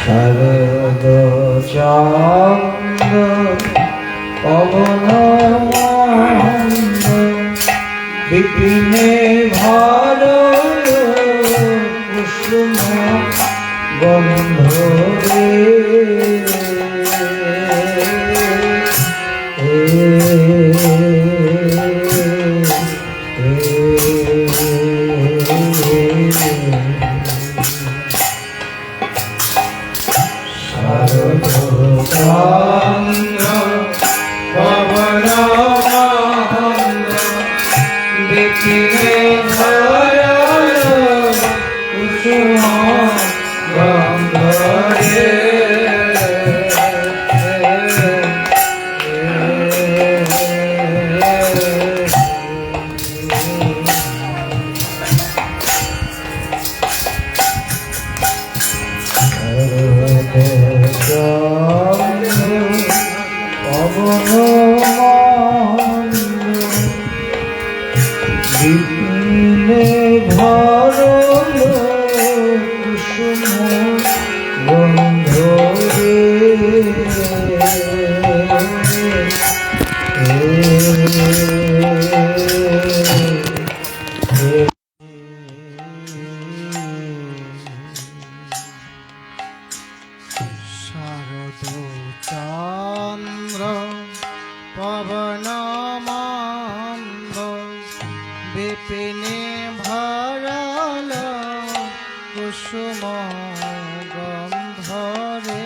শারদ চন্দ্র পবন বিপিনে ভার কুসুম গন্ধ রে শারদ চন্দ্র পবন বিপিনে ভার কুসুম গন্ধ রে বিপিনে ভার কুসুম গন্ধ রে শারদ চন্দ্র পবন মন্দ বিপিনে ভরল কুসুম গন্ধ রে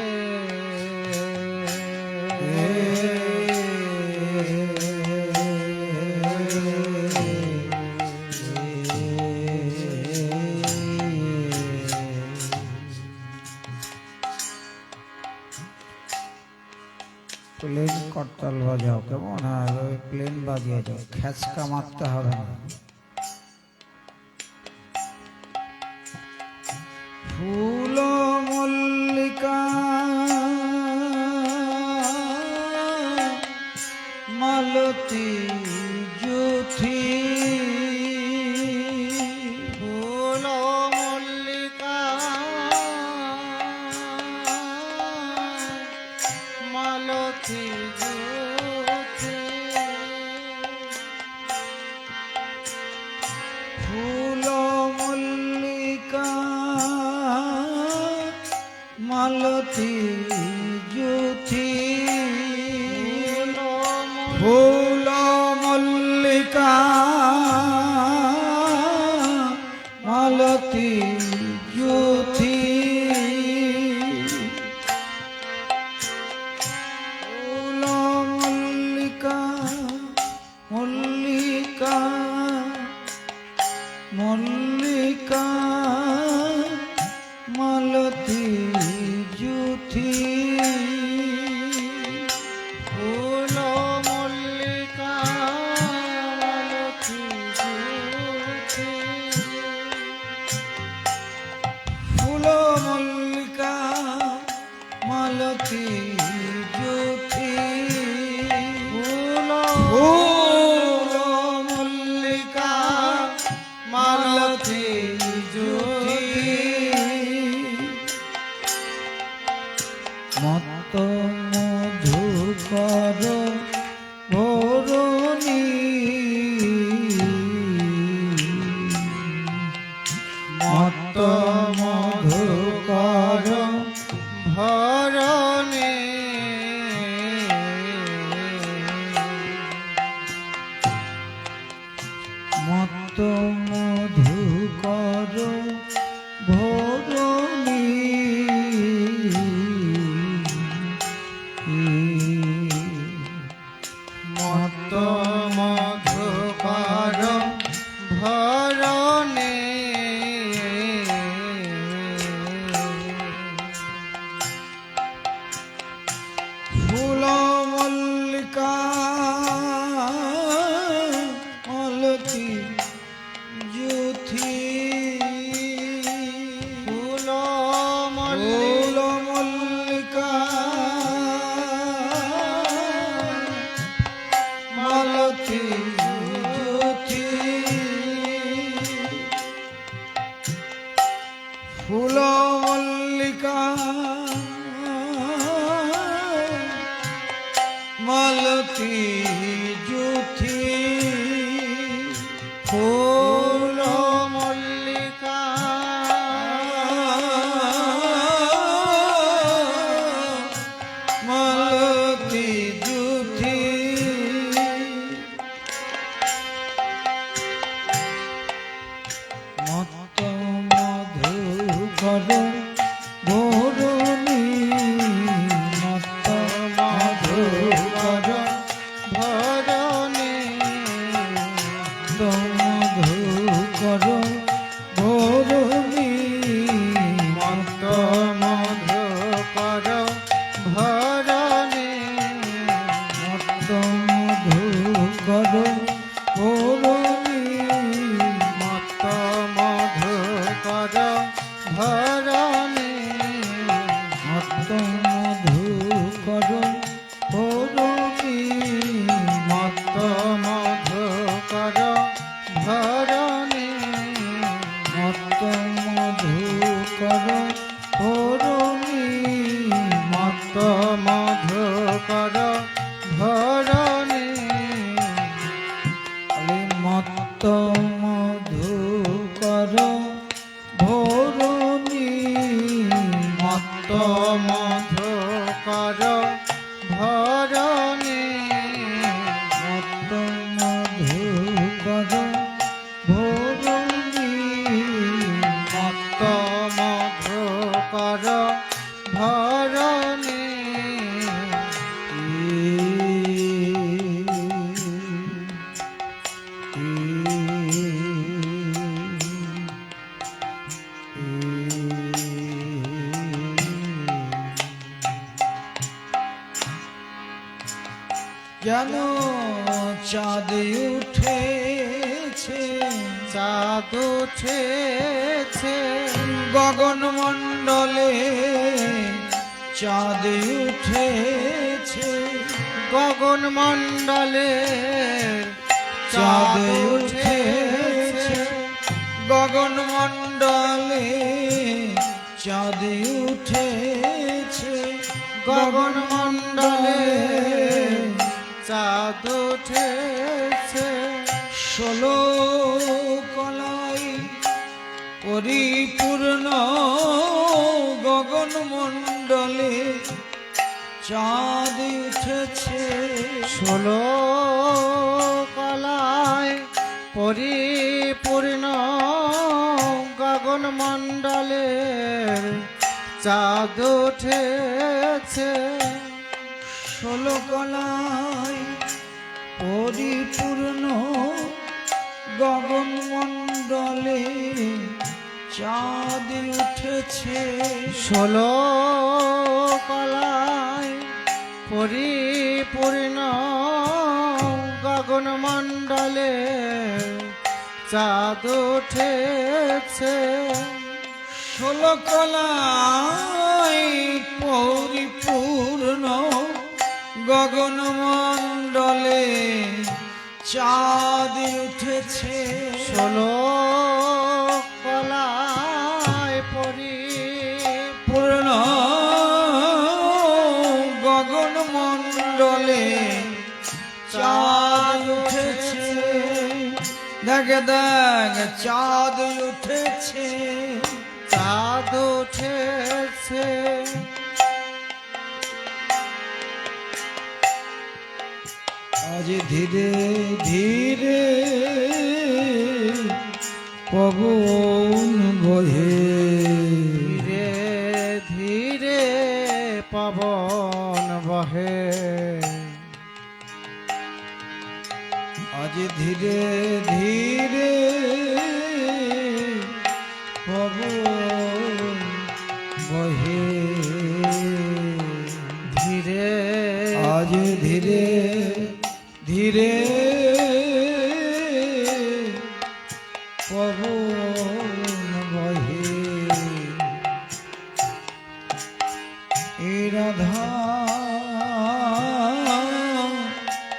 প্লেন করতাল বাজাও কেমন আর ওই প্লেন বাজিয়ে যাও খেচকা মারতে হবে না ফুল মল্লিকা মালতী জুথি ফুল মল্লিকা মালতী জুথি ফুল মল্লিকা মালতী জুথি ফুল মল্লিকা মালতী জুথি ফুল মল্লিকা মল্লিকা মল্লিকা মালতী জুথি ফুল মল্লিকা মালতী জুথি ফুল মল্লিকা মালতী জুথি ফুল ফুল মল্লিকা মালতী জুথি মত্ত মধুকর ভরণী মত্ত মধুকর ভরণে মত্ত মধুকর ভরণী মত্ত মধুকর ভরণে ফুল মল্লিকা মালতী জুথি ফুল ফুল মল্লিকা মালতী জুথি ফুল মল্লিকা কর ভরণী মত্ত মধু কর ভরণী মধু কর ভরণী মত মধু কর ভরণী মত্ত মধু কর ভরণী মত মধু কর ভরণী মত্ত মধু কর ভরণী মত মধু কর ভরণী মত্ত মধু কর ভরণী মত মধু কর ভরণী মত্ত মধু কর ভরণী মত মধু কর ভরণী মত্ত মধু কর ভরণী মত মধু কর ভরণী যেন চাঁদ উঠেছে চাঁদ উঠেছে গগন মণ্ডলে চাঁদ উঠেছে গগন মণ্ডলে চাঁদ উঠেছে গগন মণ্ডলে চাঁদ উঠেছে গগন মণ্ডলে চাঁদ উঠেছে 16 কলাই পরিপূর্ণ গগন মণ্ডলে চাঁদ উঠেছে 16 কলায় পরিপূর্ণ গগন মণ্ডলের চাঁদ উঠেছে 16 কলায় পরিপূর্ণ গগন মণ্ডলে চাঁদ উঠেছে 16 কলায় পরিপূর্ণ গগন মণ্ডলে চাঁদ উঠেছে 16 কলায় পরিপূর্ণ গগন মণ্ডলে চাঁদ উঠেছে 16 কলায় পূর্ণ গগন মণ্ডলে চাঁদ উঠেছে দেখ দেখ চাঁদ উঠেছে চাঁদ উঠেছে আজ ধীরে ধীরে পবন বহে ধীরে ধীরে পবন বহে আজ ধীরে ধীরে পবন বহে ধীরে আজ ধীরে ধীরে পবন বহে এ রাধা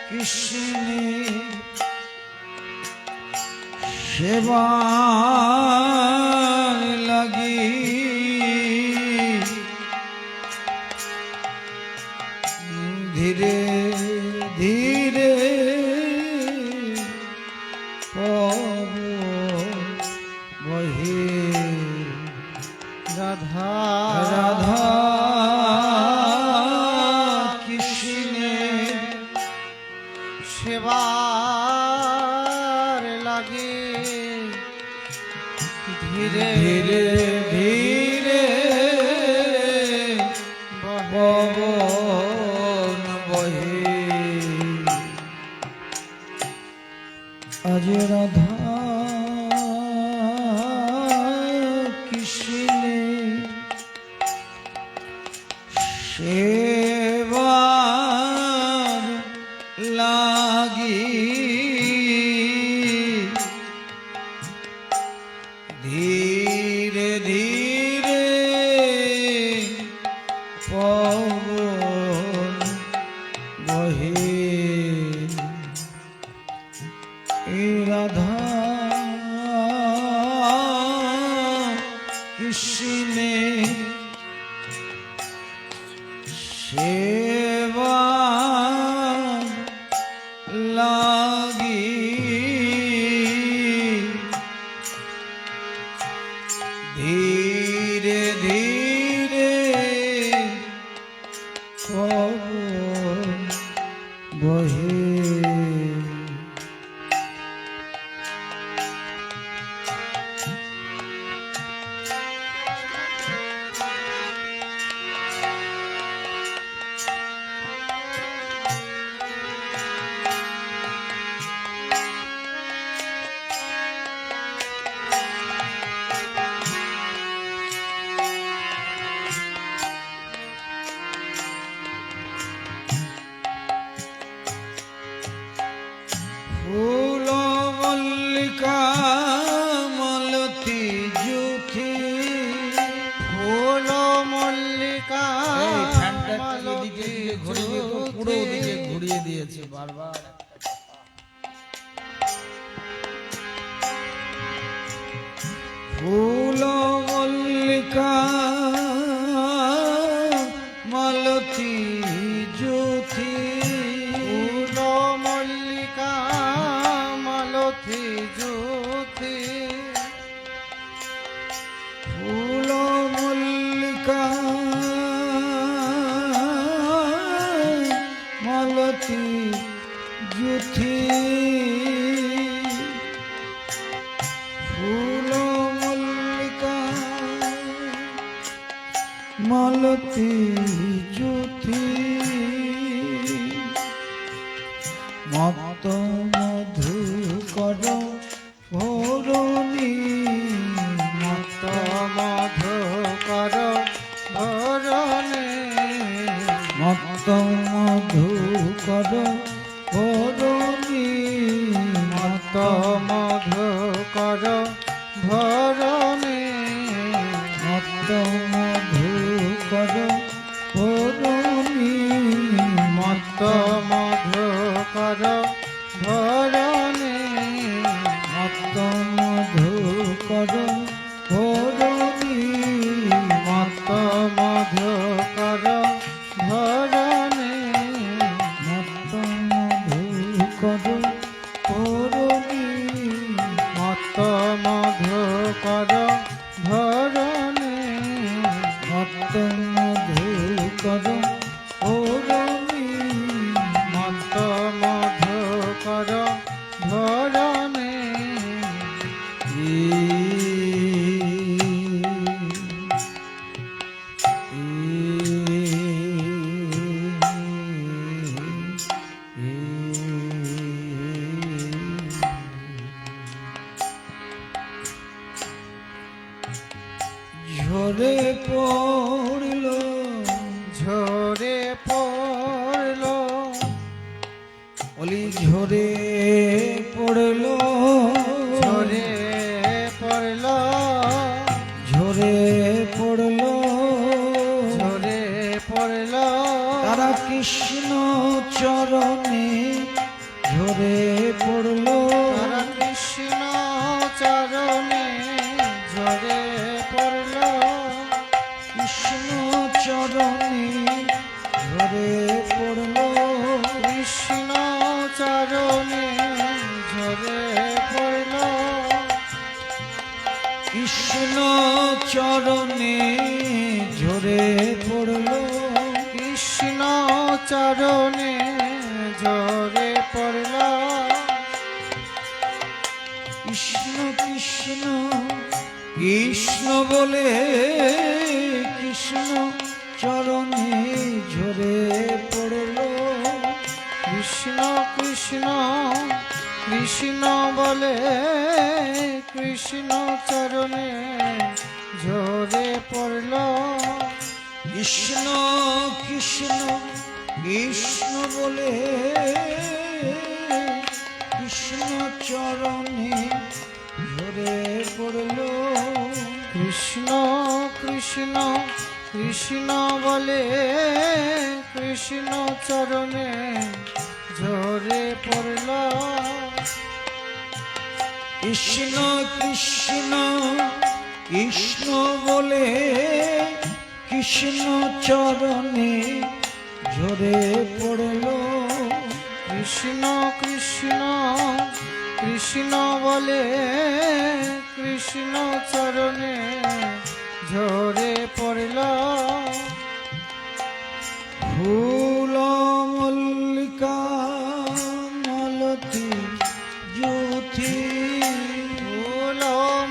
কৃষ্ণে সেবা লাগি ধীরে ধীরে পবন বহে রাধা রাধা কৃষ্ণে সেবার লাগে ধীরে ধীরে ধীরে সেবার লাগি ধীরে ধীরে পবন বহে এ রাধা কৃষ্ণে সেবা লাগি ধীরে ধীরে পবন বহে ফুল মল্লিকা মালতী জুথি ফুল মল্লিকা ঘুরিয়ে দিয়েছে বারবার ফুল মল্লিকা মালতী জুথি ফুল মল্লিকা মালতী জ্যোতি ফুল মল্লিকা মালতী জুথি ফুল মল্লিকা মালতী জুথি মত মধু কর ভরণী মত মধু কর ভরণে মত মধু কর ভরণী মত মধু কর ভরণে মত মধু কর ভরণী মত মধু কর ভরণে মত মধু কর ভরণী মত মধু কর ভরণে মত মধু কর ভরণী মত মধু কর ভরণে মত মধু কর ভরণী মত মধু কর ভরণে ঝরে পড়ল ঝরে পড়ল অলি ঝরে পড়ল ঝরে পড়ল ঝরে পড়ল ঝরে পড়ল তারা কৃষ্ণ চরণে ঝরে পড়ল তারা কৃষ্ণ চরণে ঝরে পড়ল কৃষ্ণ চরণে ঝরে পড়ল কৃষ্ণ চরণে ঝরে পড়ল কৃষ্ণ চরণে ঝরে পড়ল কৃষ্ণ চরণে ঝরে পড়ল কৃষ্ণ কৃষ্ণ কৃষ্ণ বলে কৃষ্ণ চরণে ঝরে পড়ল কৃষ্ণ কৃষ্ণ কৃষ্ণ বলে কৃষ্ণ চরণে ঝরে পড়ল কৃষ্ণ কৃষ্ণ কৃষ্ণ বলে কৃষ্ণ চরণে ঝরে পড়ল কৃষ্ণ কৃষ্ণ কৃষ্ণ বলে কৃষ্ণ চরণে ঝরে পড়ল কৃষ্ণ কৃষ্ণ কৃষ্ণ বলে কৃষ্ণ চরণে ঝরে পড়ল কৃষ্ণ কৃষ্ণ কৃষ্ণ বলে কৃষ্ণ চরণে ঝরে পড়ল ফুল মল্লিকা মালতী জ্যোতি ফুল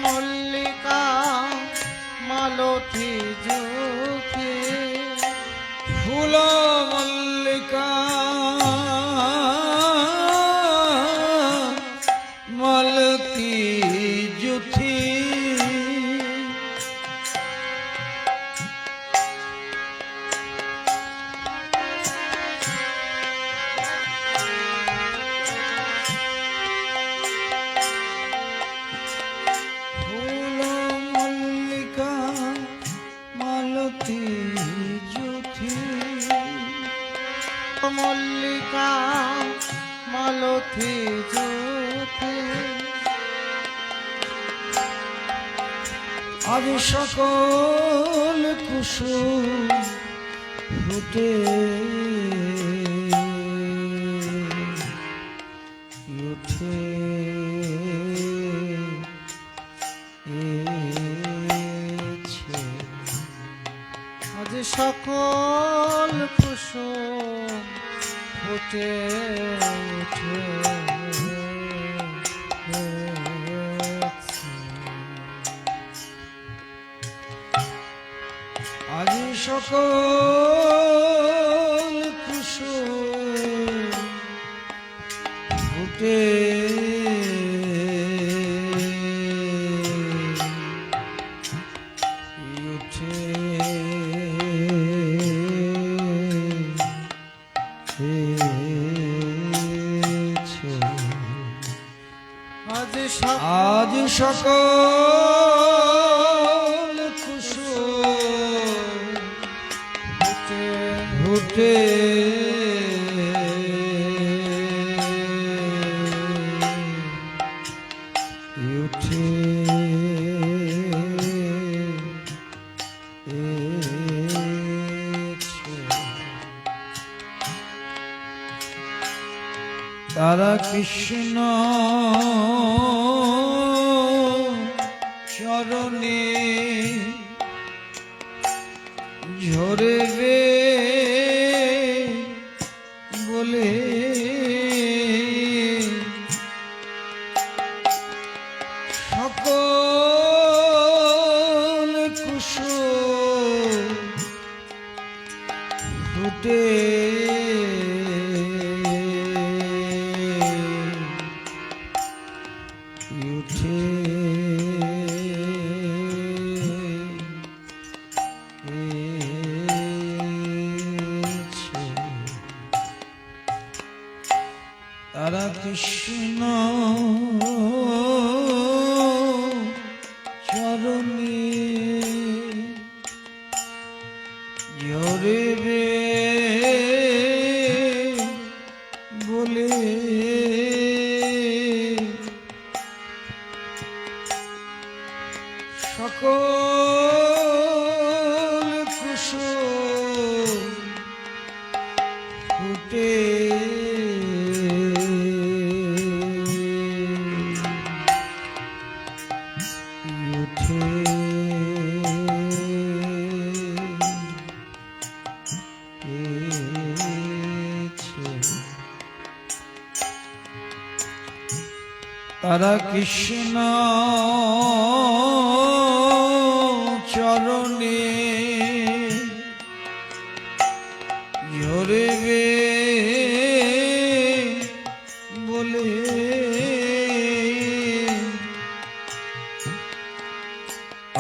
মল্লিকা মালতী জ্যোতি ফুল মল্লিকা মালতী জ্যোতি ফুল মল্লিকা মালতী জ্যোতি মল্লিকা মালতী জ্যোতি আজ সকল কুসুম ফুটে উঠে আজ সকল কুসুম ফুটে উঠে আজ সকল কুসুম ফুটে উঠে আজ সকল কুসুম ফুটে উঠে তারা কৃষ্ণ চরণে ঝরে রে বলে সকল কুসুম ফুটে উঠে তারা কৃষ্ণ চরণে ঝরে রে বলে সকল কুসুম ফুটে উঠে তারা কৃষ্ণ চরণে ঝরে বলে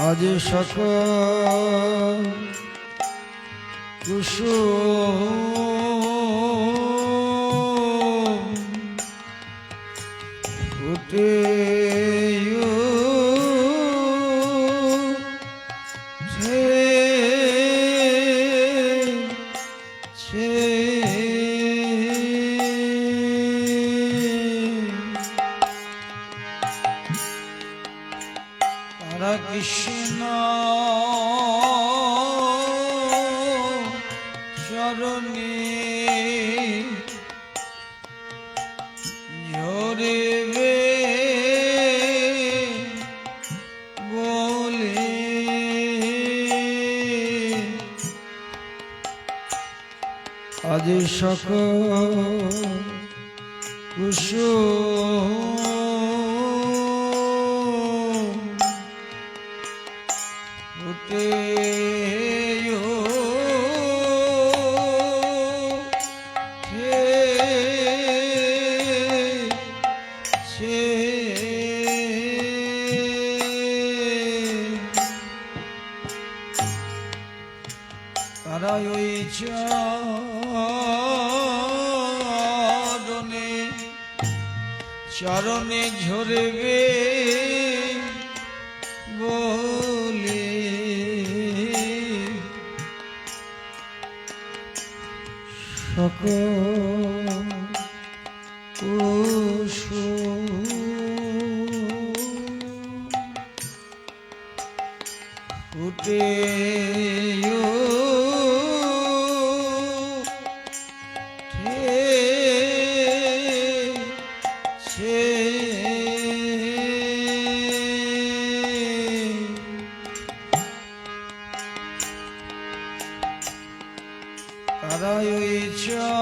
আজ আজ সকল কুসুম ফুটে তারা কৃষ্ণ চরণে ঝরবে বলে আজ সকল কুসুম ফুটে তারা ওই চরণে চরণে ঝরবে বলে সকল কুসুম ফুটে তারা ওই চরণে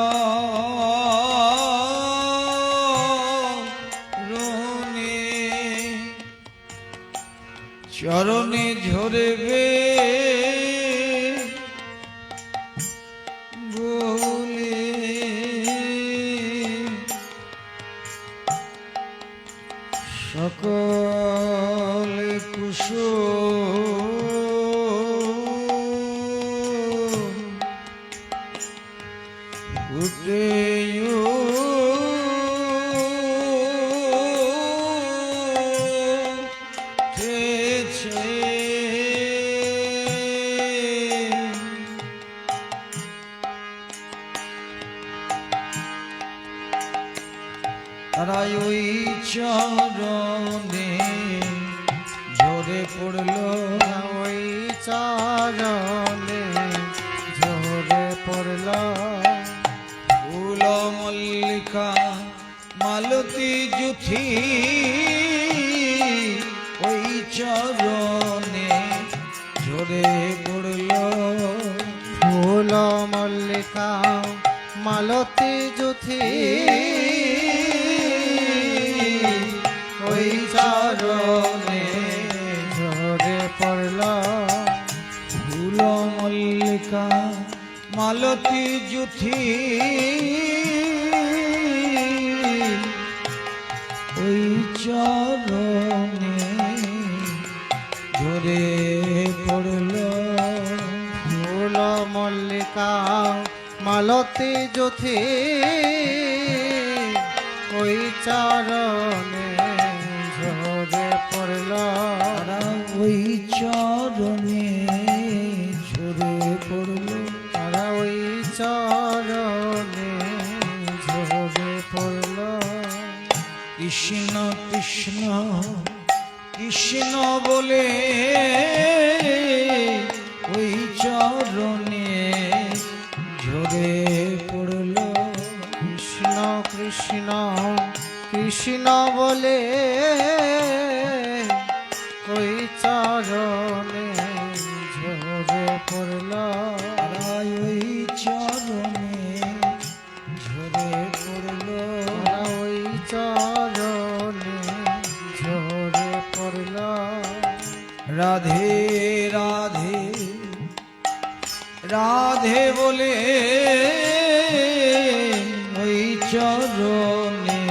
চরণে ঝরবে বলে সকল কুসুম ফুটে তারা ওই চরণে ঝরে পড়ল ওই চরণে ঝরে পড়ল ফুল মল্লিকা মালতী জুথি ওই চরণে ঝরে পড়ল ফুল মল্লিকা মালতী জুথি ওই চরণে ঝরে পড়ল ফুল মল্লিকা মালতী জুথি ওই চরণে ঝরে পড়ল ফুল মল্লিকা মালতী জুথি ওই চরণে ঝরে পড়ল তারা ওই চরণে ঝরে পড়ল তারা ওই চরণে ঝরে পড়ল কৃষ্ণ কৃষ্ণ কৃষ্ণ বলে ওই চরণে ঝরে পড়ল কৃষ্ণ কৃষ্ণ কৃষ্ণ বলে ওই চরণে ঝরে পড়ল তারা ওই চরণে ঝরে পড়ল তারা ওই চরণে ঝরে পড়ল রাধে রাধে রাধে বলে ওই চরণে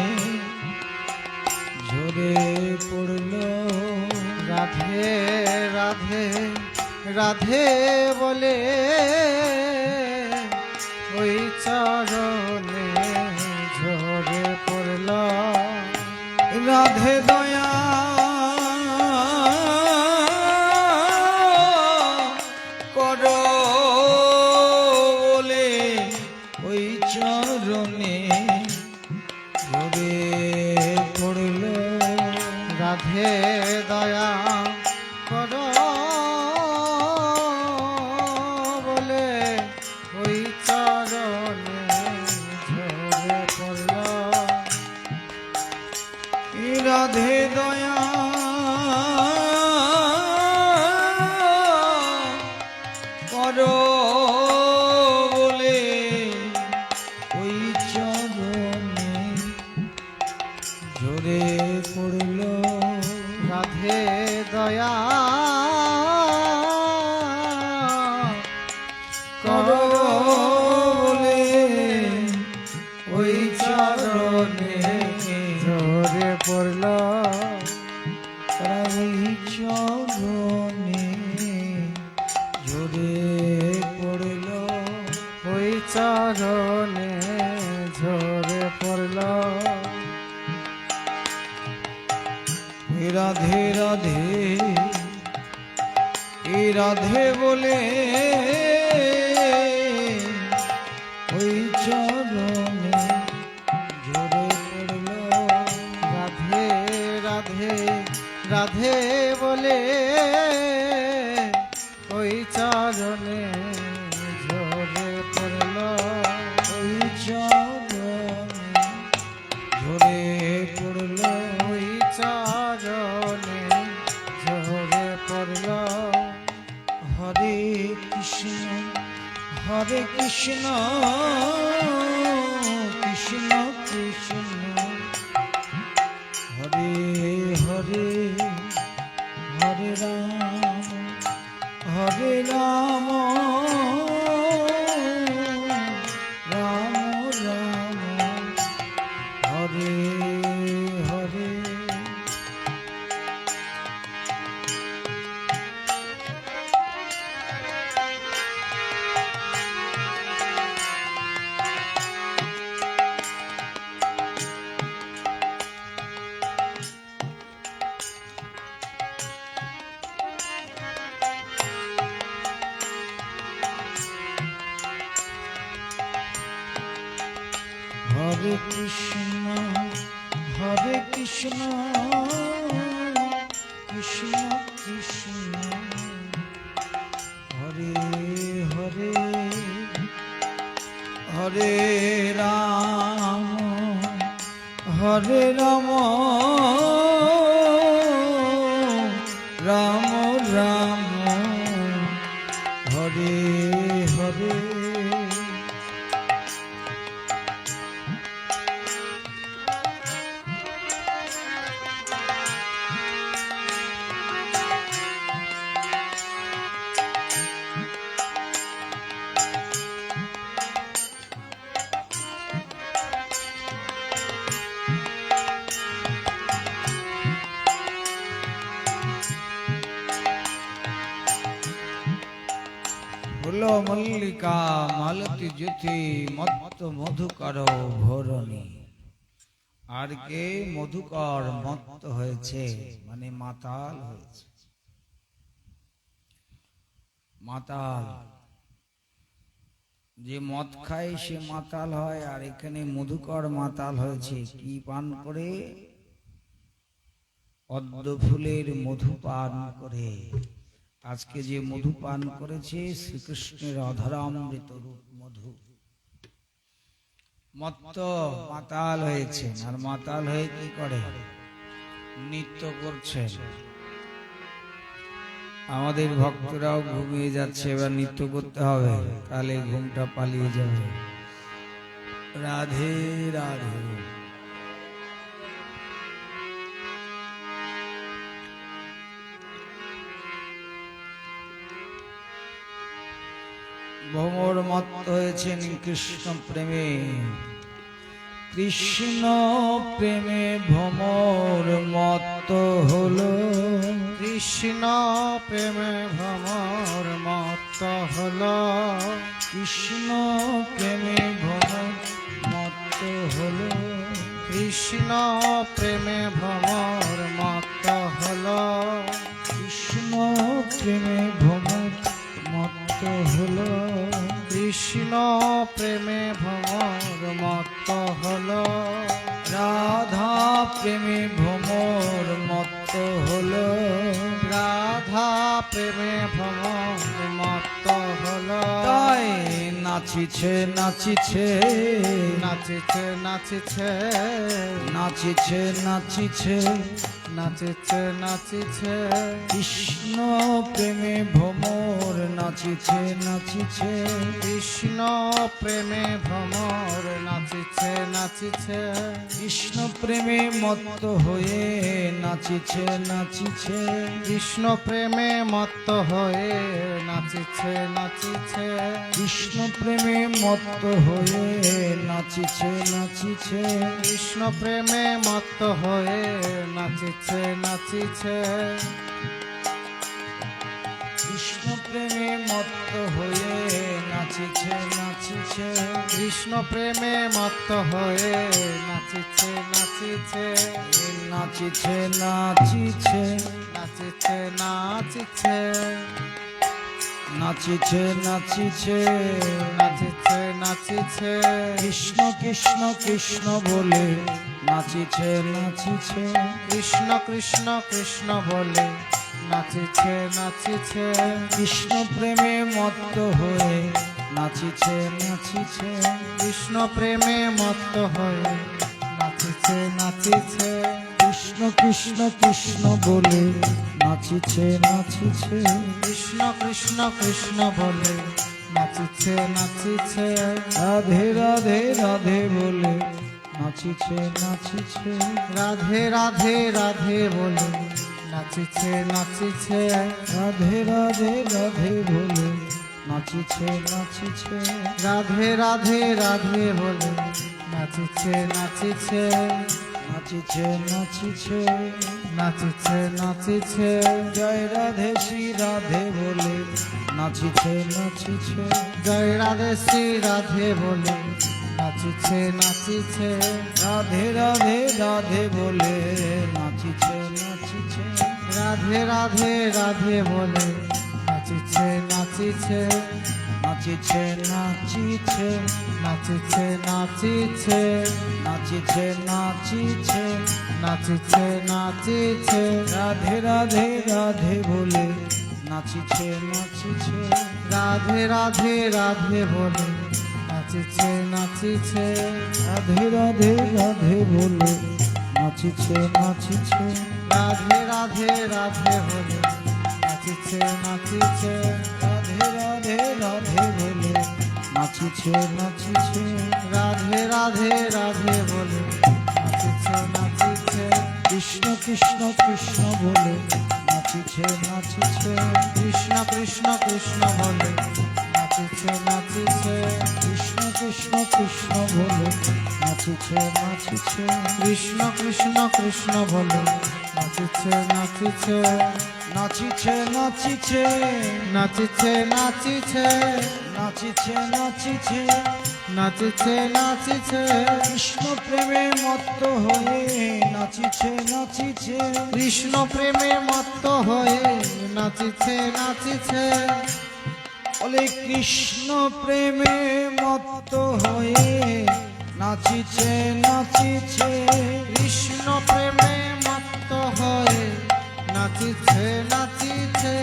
ঝরে পড়ল রাধে রাধে রাধে বলে ওই চরণে ঝরে পড়ল রাধে দয়া করো বলে ওই চরণে ঝরে পড়ল রাধে দয়া কর বলে ওই চরণে ঝরে পড়ল রাধে দয়া করো বলে ওই চরণে ঝরে পড়ল রাধে দয়া করো বলে ওই চরণে ঝরে পড়ল ওই চরণে ঝরে পড়ল ওই চরণে ঝরে পড়ল রাধে রাধে এ রাধে বলে ওই চরণে ঝরে পড়ল রাধে রাধে রাধে বলে ওই চরণে ঝরে পড়ল ওই চরণে ঝরে পড়ল ওই চরণে ঝরে পড়ল হরে কৃষ্ণ কৃষ্ণ কৃষ্ণ হরে হরে হরে রাম রাম রাম হরে হরে হরে কৃষ্ণ কৃষ্ণ কৃষ্ণ হরে হরে হরে রাম রাম রাম হরে হরে ফুল মল্লিকা মালতী জ্যোতি মত্ত মধুকর ভরণী। আর কে মধুকর মত্ত হয়েছে মানে মাতাল হয়েছে। মাতাল যে মদ খায় সে মাতাল হয়, আর এখানে মধুকর মাতাল হয়েছে কি পান করে? পদ্ম ফুলের মধু পান করে। আজকে যে মধু পান করেছে শ্রীকৃষ্ণের অধরামৃত রূপ মধু, মত্ত মাতাল হয়েছে। আর মাতাল হয়ে কি করে? নৃত্য করছে। আমাদের ভক্তরাও ঘুমিয়ে যাচ্ছে, এবার নৃত্য করতে হবে, তাহলে ঘুমটা পালিয়ে যাবে। রাধে রাধে। ভ্রমর মত্ত হয়েছেন কৃষ্ণ প্রেমে। কৃষ্ণ প্রেমে ভ্রমর মত্ত হলো, কৃষ্ণ প্রেমে ভ্রমর মত্ত হলো, কৃষ্ণ প্রেমে ভ্রমর মত্ত হলো, কৃষ্ণ প্রেমে ভ্রমর মত্ত হলো, কৃষ্ণ প্রেমে ভ্রমর মত্ত হলো, কৃষ্ণ প্রেমে ভ্রমর মত্ত হলো, রাধা প্রেমে ভ্রমর মত্ত হলো, রাধা প্রেমে ভ্রমর মত্ত হলো, তাই নাচিছে নাচিছে নাচিছে নাচিছে নাচিছে নাচিছে নাচিছে নাচিছে, কৃষ্ণ প্রেমে ভ্রমর নাচিছে নাচিছে, কৃষ্ণ প্রেমে ভ্রমর নাচিছে নাচিছে, কৃষ্ণ প্রেমে মত্ত হয়ে নাচিছে নাচিছে, কৃষ্ণ প্রেমে মত্ত হয়ে নাচিছে নাচিছে, কৃষ্ণ প্রেমে মত্ত হয়ে নাচিছে নাচিছে, কৃষ্ণ প্রেমে মত্ত হয়ে নাচিছে নাচিছে, কৃষ্ণ প্রেমে মত্ত হয়ে নাচিছে নাচিছে, কৃষ্ণ প্রেমে মত্ত হয়ে নাচিছে নাচিছে, নাচিছে নাচিছে নাচিছে নাচিছে, নাচিছে নাচিছে, নাচিছে নাচিছে, কৃষ্ণ কৃষ্ণ কৃষ্ণ বলে নাচিছে নাচিছে, কৃষ্ণ কৃষ্ণ কৃষ্ণ বলে নাচিছে নাচিছে, কৃষ্ণ প্রেমে মত্ত হয়ে নাচিছে নাচিছে, কৃষ্ণ প্রেমে মত্ত হয়ে নাচিছে নাচিছে, কৃষ্ণ কৃষ্ণ কৃষ্ণ বলে নাচিছে নাচিছে, কৃষ্ণ কৃষ্ণ কৃষ্ণ বলে নাচিছে নাচিছে, রাধে রাধে রাধে বলে নাচিছে নাচিছে, রাধে রাধে রাধে বলে নাচিছে নাচিছে, রাধে রাধে রাধে বলে নাচিছে নাচিছে, রাধে রাধে রাধে বলে নাচিছে নাচিছে, নাচিছে নাচিছে, নাচিছে নাচিছে, জয় রাধে শ্রী রাধে বলে নাচিছে নাচিছে, জয় রাধে শ্রী রাধে বলে নাচিছে নাচিছে, রাধে রাধে রাধে বলে নাচিছে নাচিছে, রাধে রাধে রাধে বলে নাচিছে নাচিছে, নাচিছে নাচিছে, নাচিছে নাচিছে, নাচিছে নাচিছে, নাচিছে নাচিছে, রাধে রাধে রাধে বলে নাচিছে নাচিছে, রাধে রাধে রাধে বলে নাচিছে নাচিছে, রাধে রাধে রাধে বলে নাচিছে নাচিছে, রাধে রাধে রাধে বলে নাচিছে নাচিছে, রাধে রাধে রাধে বলে নাচিছে নাচিছে, রাধে রাধে রাধে বলে নাচিছে নাচিছে, কৃষ্ণ কৃষ্ণ কৃষ্ণ বলে নাচিছে নাচিছে, কৃষ্ণ কৃষ্ণ কৃষ্ণ বলে নাচিছে নাচিছে, কৃষ্ণ কৃষ্ণ কৃষ্ণ বলে নাচিছে নাচিছে, কৃষ্ণ কৃষ্ণ কৃষ্ণ বলে নাচিছে নাচিছে, নাচিছে নাচিছে, নাচিছে নাচিছে, নাচিছে নাচিছে, নাচিছে নাচিছে, কৃষ্ণ প্রেমে মত্ত হয়ে নাচিছে নাচিছে, কৃষ্ণ প্রেমে মত্ত হয়ে নাচিছে নাচিছে, বলে কৃষ্ণ প্রেমে মত্ত হয়ে নাচিছে নাচিছে, কৃষ্ণ প্রেমে মত্ত হয়ে নাচিছে নাচিছে,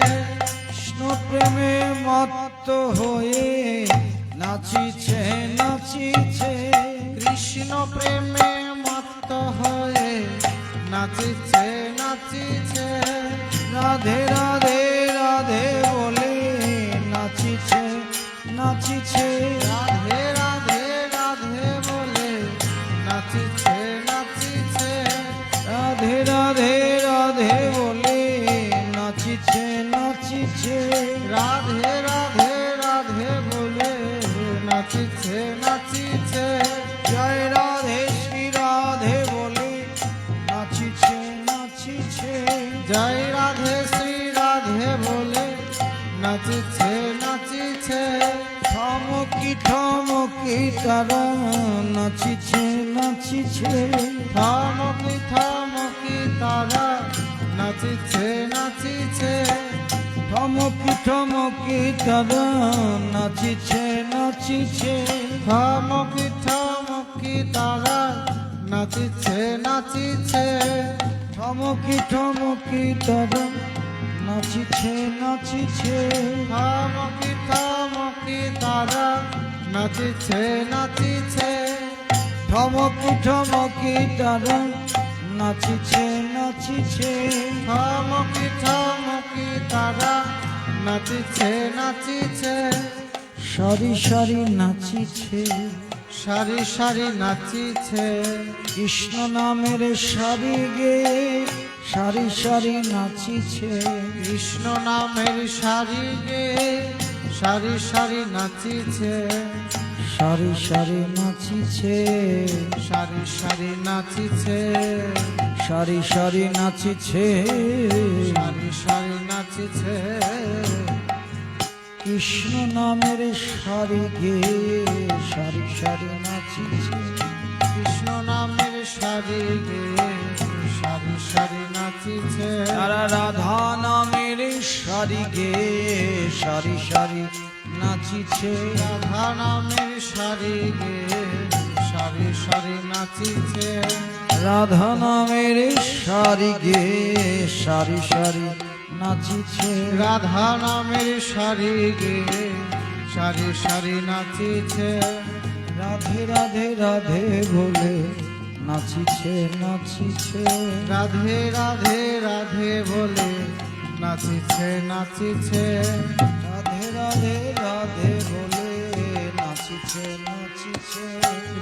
কৃষ্ণ প্রেমে মত্ত হয়ে নাচিছে নাচিছে, কৃষ্ণ প্রেমে মত্ত হয়ে নাচিছে নাচিছে, রাধে রাধে রাধে বলে নাচিছে নাচিছে, রাধে রাধে রাধে বলে নাচিছে নাচিছে, রাধে রাধে রাধে বলে নাচিছে নাচিছে, রাধে রাধে রাধে বলে নাচিছে নাচিছে, জয় রাধে নাচিছে থমকি থমকি তারা নাচিছে নাচিছে থমকি থমকি তারা নাচিছে নাচিছে থমকি থমকি তারা নাচিছে নাচিছে থমকি থমকি তারা নাচিছে নাচিছে থমকি থমকি তারা নাচিছে নাচিছে থমকি থমকি তারা নাচিছে নাচিছে থমকি থমকি তারা নাচিছে নাচিছে থমকি থমকি তারা নাচিছে নাচিছে সারি সারি নাচিছে সারি সারি নাচিছে কৃষ্ণ নামের সারি গে সারি সারি নাচিছে কৃষ্ণ নামের সারি গে সারি সারি নাচিছে সারি সারি নাচিছে সারি সারি নাচিছে সারি সারি নাচিছে সারি সারি নাচিছে কৃষ্ণ নামের সারি গে সারি সারি নাচিছে কৃষ্ণ নামের সারি গে সারি সারি নাচিছে তারা রাধা নামের সারি গে সারি সারি নাচিছে রাধা নামের সারি গে সারি সারি নাচিছে রাধা নামের সারি গে সারি সারি নাচিছে রাধা নামের সারি গে সারি সারি নাচিছে রাধে রাধে রাধে বলে নাচিছে নাচিছে রাধে রাধে রাধে বলে নাচিছে নাচিছে রাধে রাধে রাধে বলে নাচিছে নাচিছে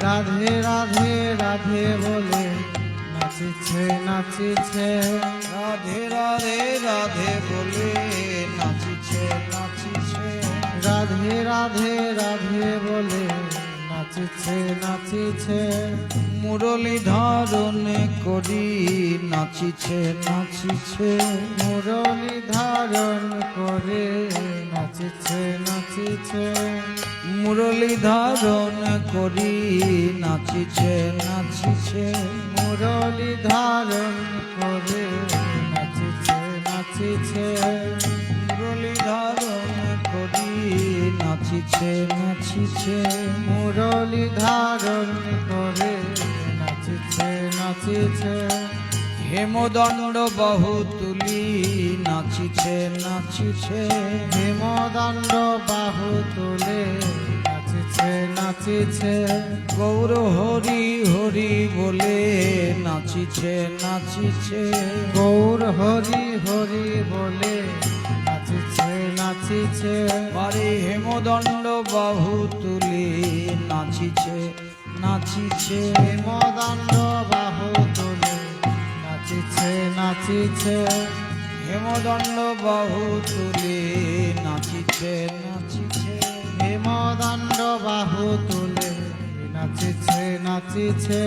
রাধে রাধে রাধে বলে নাচিছে নাচিছে রাধে রাধে রাধে বলে নাচিছে নাচিছে রাধে রাধে রাধে বলে নাচিছে নাচিছে মুরলী ধারণ করি নাচিছে নাচিছে মুরলী ধারণ করে নাচিছে নাচিছে মুরলী ধারণ করি নাচিছে নাচিছে মুরলী ধারণ করে নাচিছে নাচিছে মুরলী ধারণ করি নাচিছে নাচিছে মুরলী ধারণ করে নাচিছে নাচিছে হেমদণ্ড বাহু তুলি নাচিছে নাচিছে হেমদণ্ড বাহু তুলে নাচিছে নাচিছে গৌর হরি হরি বলে নাচিছে নাচিছে গৌর হরি হরি বলে নাচিছে নাচিছে বারে হেমদণ্ড বাহু তুলি নাচিছে নাচিছে হেমদণ্ড বাহু তুলে নাচিছে নাচিছে হেমদণ্ড বাহু তুলি নাচিছে নাচিছে হেমদণ্ড বাহু তুলে নাচিছে নাচিছে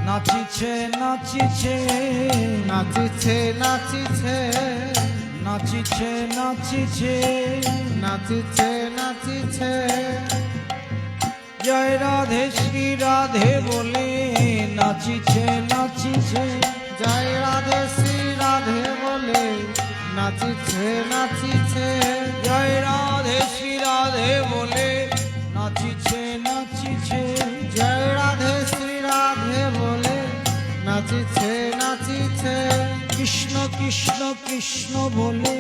নাচিছে নাচিছে নাচিছে নাচিছে নাচিছে নাচিছে নাচিছে নাচিছে জয় রাধে শ্রী রাধে বলে নাচিছে নাচিছে জয় রাধে শ্রী রাধে বলে নাচিছে নাচিছে জয় রাধে শ্রী রাধে বলে নাচিছে নাচিছে জয় রাধে শ্রী রাধে বলে নাচিছে নাচিছে কৃষ্ণ কৃষ্ণ কৃষ্ণ বলে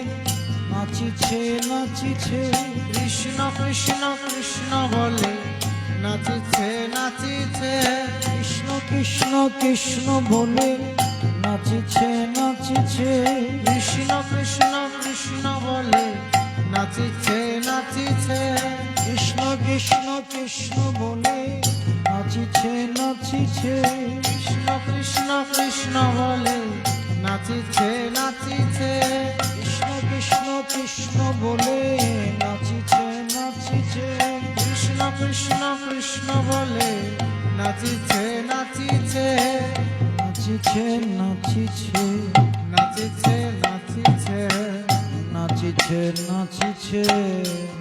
নাচিছে নাচিছে কৃষ্ণ কৃষ্ণ কৃষ্ণ বলে নাচিছে নাচিছে কৃষ্ণ কৃষ্ণ কৃষ্ণ বলে নাচিছে নাচিছে কৃষ্ণ কৃষ্ণ কৃষ্ণ বলে নাচিছে নাচিছে কৃষ্ণ কৃষ্ণ কৃষ্ণ বলে নাচিছে নাচিছে কৃষ্ণ কৃষ্ণ কৃষ্ণ বলে নাচিছে নাচিছে কৃষ্ণ কৃষ্ণ কৃষ্ণ বলে নাচিছে নাচিছে কৃষ্ণ কৃষ্ণ কৃষ্ণ বলে নাচিছে নাচিছে নাচিছে নাচিছে নাচিছে নাচিছে নাচিছে নাচিছে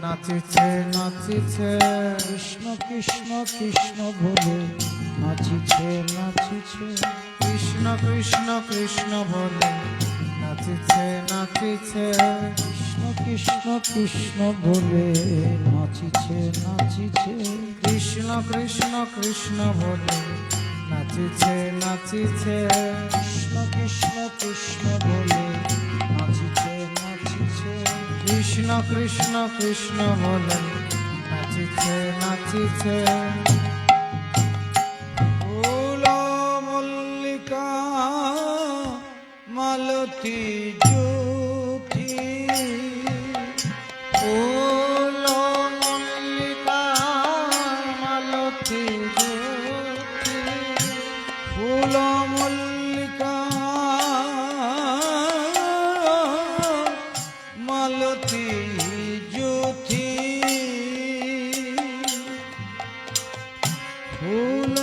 নাচিছে নাচিছে কৃষ্ণ কৃষ্ণ কৃষ্ণ বলে নাচিছে নাচিছে কৃষ্ণ কৃষ্ণ কৃষ্ণ বলে নাচিছে নাচিছে কৃষ্ণ কৃষ্ণ কৃষ্ণ বলে নাচিছে নাচিছে কৃষ্ণ কৃষ্ণ কৃষ্ণ বলে নাচিছে নাচিছে কৃষ্ণ কৃষ্ণ কৃষ্ণ বলে নাচিছে নাচিছে কৃষ্ণ কৃষ্ণ কৃষ্ণ বলে নাচিছে নাচিছে ফুল মল্লিকা মালতী জ্যোতি ফুল মল্লিকা মালতী জ্যোতি ফুল মল্লিকা মালতী জ্যোতি ফুল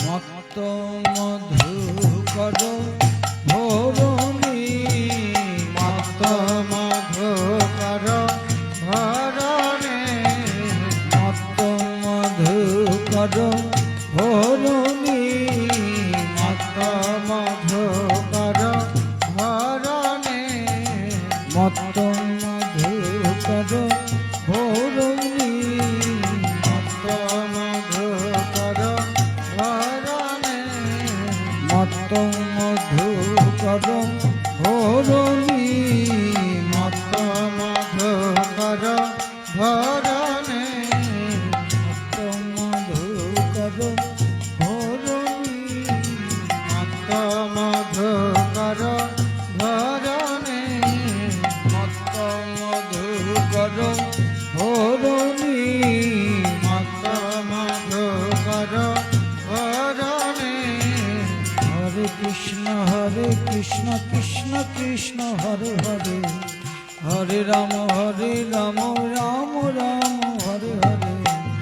মত্ত মধুকর ভরণী মত্ত মধুকর ভরণে মত্ত মধুকর ভরণী মত মধুকর ভরণে মত্ত মধুকর ভরণী মত মধুকর ভরণে মত্ত মধুকর ভরণী মত মধুকর ভরণে মত্ত মধুকর ভরণী মত মধুকর ভরণে মত্ত মধুকর ভরণী মত মধুকর ভরণে হরে কৃষ্ণ কৃষ্ণ কৃষ্ণ হরে হরে হরে রাম রাম রাম হরে হরে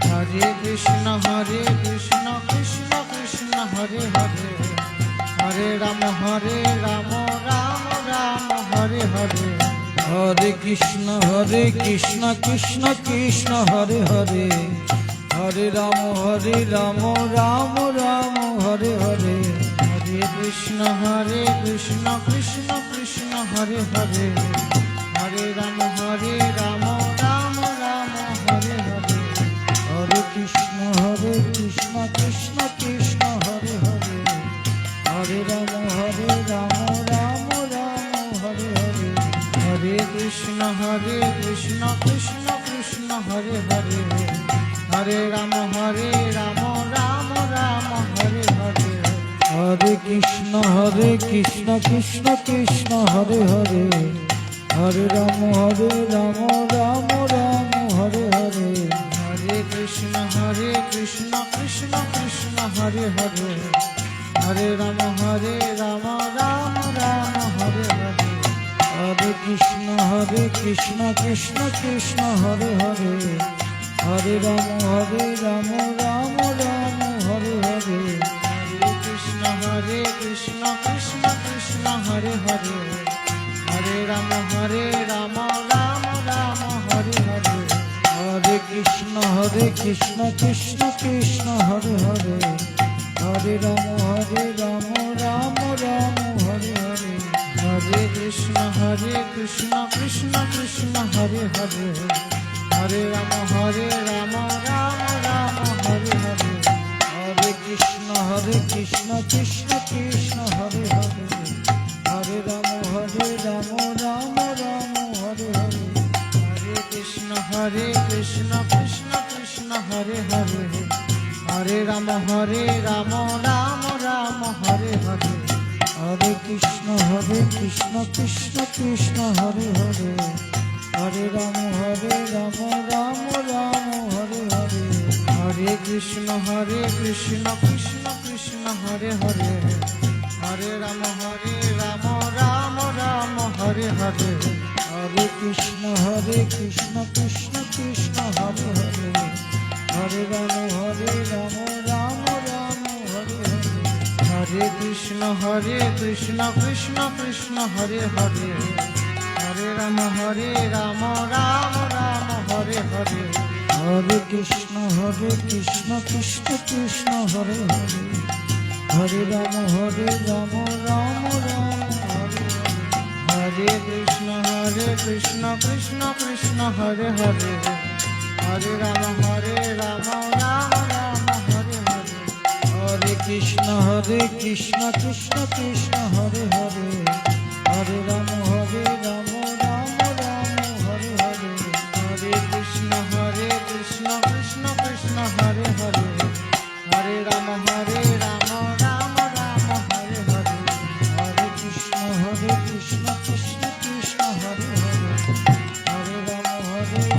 হরে কৃষ্ণ কৃষ্ণ কৃষ্ণ হরে হরে হরে রাম রাম রাম হরে হরে হরে কৃষ্ণ কৃষ্ণ কৃষ্ণ হরে হরে হরে রাম রাম রাম হরে হরে হরে কৃষ্ণ কৃষ্ণ কৃষ্ণ হরে হরে হরে রাম রাম রাম হরে হরে হরে কৃষ্ণ কৃষ্ণ কৃষ্ণ হরে হরে হরে রাম রাম রাম হরে হরে হরে কৃষ্ণ কৃষ্ণ কৃষ্ণ হরে হরে হরে রাম রাম রাম হরে হরে হরে কৃষ্ণ কৃষ্ণ কৃষ্ণ হরে হরে হরে রাম রাম রাম হরে হরে হরে কৃষ্ণ কৃষ্ণ কৃষ্ণ হরে হরে হরে রাম রাম রাম হরে হরে হরে কৃষ্ণ কৃষ্ণ কৃষ্ণ হরে হরে হরে রাম রাম রাম হরে হরে হরে কৃষ্ণ কৃষ্ণ কৃষ্ণ হরে হরে হরে রাম রাম রাম হরে হরে হরে কৃষ্ণ কৃষ্ণ কৃষ্ণ হরে হরে হরে রাম রাম রাম হরে হরে হরে কৃষ্ণ কৃষ্ণ কৃষ্ণ হরে হরে হরে রাম রাম রাম হরে হরে হরে কৃষ্ণ কৃষ্ণ কৃষ্ণ হরে হরে হরে রাম রাম রাম হরে হরে হরে কৃষ্ণ কৃষ্ণ কৃষ্ণ হরে হরে হরে রাম রাম রাম হরে হরে হরে কৃষ্ণ কৃষ্ণ কৃষ্ণ হরে হরে হরে রাম রাম রাম হরে হরে হরে কৃষ্ণ কৃষ্ণ কৃষ্ণ হরে হরে হরে রাম রাম রাম হরে হরে হরে কৃষ্ণ কৃষ্ণ কৃষ্ণ হরে হরে, হরে রাম রাম রাম হরে হরে। হরে কৃষ্ণ কৃষ্ণ কৃষ্ণ হরে হরে, হরে রাম রাম রাম হরে হরে। হরে কৃষ্ণ কৃষ্ণ কৃষ্ণ হরে হরে, হরে রাম রাম রাম হরে হরে। হরে কৃষ্ণ কৃষ্ণ কৃষ্ণ হরে হরে, হরে রাম রাম রাম হরে হরে। হরে কৃষ্ণ কৃষ্ণ কৃষ্ণ হরে হরে, হরে রাম রাম রাম হরে হরে। হরে কৃষ্ণ কৃষ্ণ কৃষ্ণ হরে হরে, হরে রাম রাম রাম হরে হরে। হরে কৃষ্ণ কৃষ্ণ কৃষ্ণ হরে হরে, হরে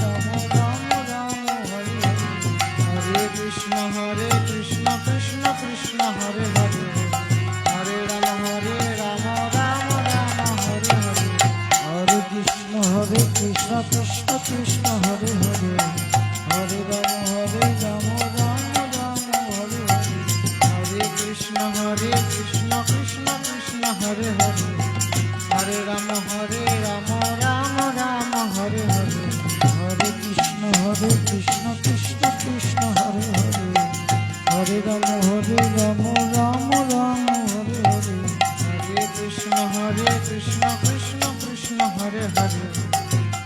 রাম রাম রাম হরে হরে। হরে কৃষ্ণ কৃষ্ণ কৃষ্ণ হরে হরে, হরে রাম রাম রাম হরে হরে। হরে কৃষ্ণ কৃষ্ণ কৃষ্ণ হরে হরে, হরে রাম রাম রাম হরে হরে। হরে কৃষ্ণ কৃষ্ণ কৃষ্ণ হরে হরে, হরে রাম রাম রাম হরে হরে। হরে কৃষ্ণ কৃষ্ণ কৃষ্ণ হরে হরে, হরে রাম রাম রাম হরে হরে। হরে কৃষ্ণ কৃষ্ণ কৃষ্ণ হরে হরে, হরে রাম রাম রাম হরে হরে। হরে কৃষ্ণ কৃষ্ণ কৃষ্ণ হরে হরে,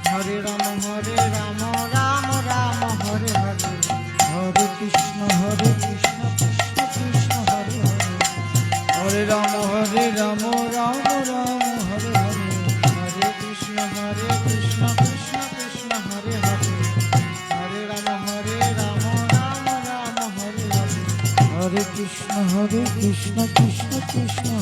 হরে রাম রাম রাম হরে হরে। হরে কৃষ্ণ কৃষ্ণ কৃষ্ণ হরে হরে, হরে রাম রাম রাম হরে হরে। হরে কৃষ্ণ কৃষ্ণ কৃষ্ণ হরে হরে, হরে রাম রাম হরে হরে। হরে কৃষ্ণ কৃষ্ণ কৃষ্ণ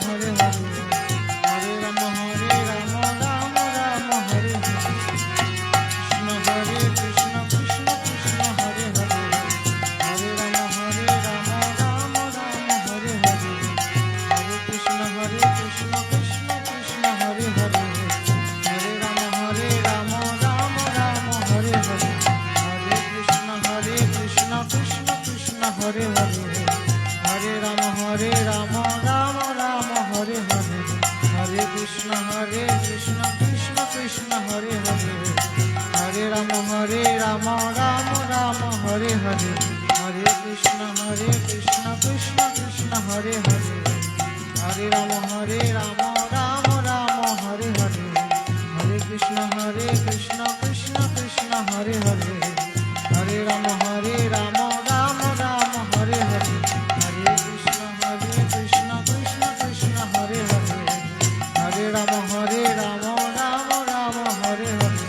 হরে হরে, হরে রাম রাম রাম হরে হরে। কৃষ্ণ কৃষ্ণ কৃষ্ণ হরে হরে, হরে রাম রাম রাম হরে হরে। হরে কৃষ্ণ কৃষ্ণ কৃষ্ণ হরে হরে, হরে রাম রাম রাম হরে হরে। হরে কৃষ্ণ কৃষ্ণ কৃষ্ণ হরে হরে, হরে রাম রাম রাম হরে হরে। হরে কৃষ্ণ কৃষ্ণ কৃষ্ণ হরে হরে, হরে রাম রাম রাম হরে হরে। হরে কৃষ্ণ কৃষ্ণ কৃষ্ণ হরে হরে, হরে রাম রাম রাম হরে হরে। হরে কৃষ্ণ কৃষ্ণ কৃষ্ণ হরে হরে, হরে রাম রাম রাম হরে হরে। হরে কৃষ্ণ কৃষ্ণ কৃষ্ণ হরে হরে, হরে রাম রাম রাম হরে হরে।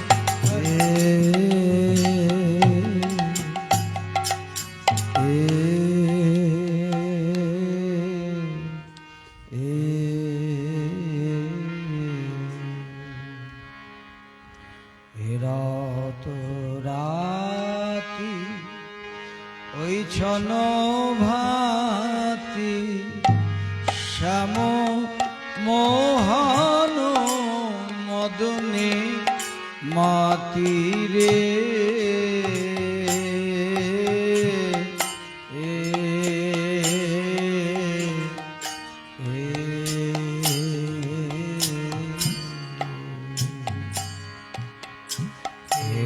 রাত রাতি ওই ছন ভাতি, শ্যাম মোহন মদনে মাতিরে।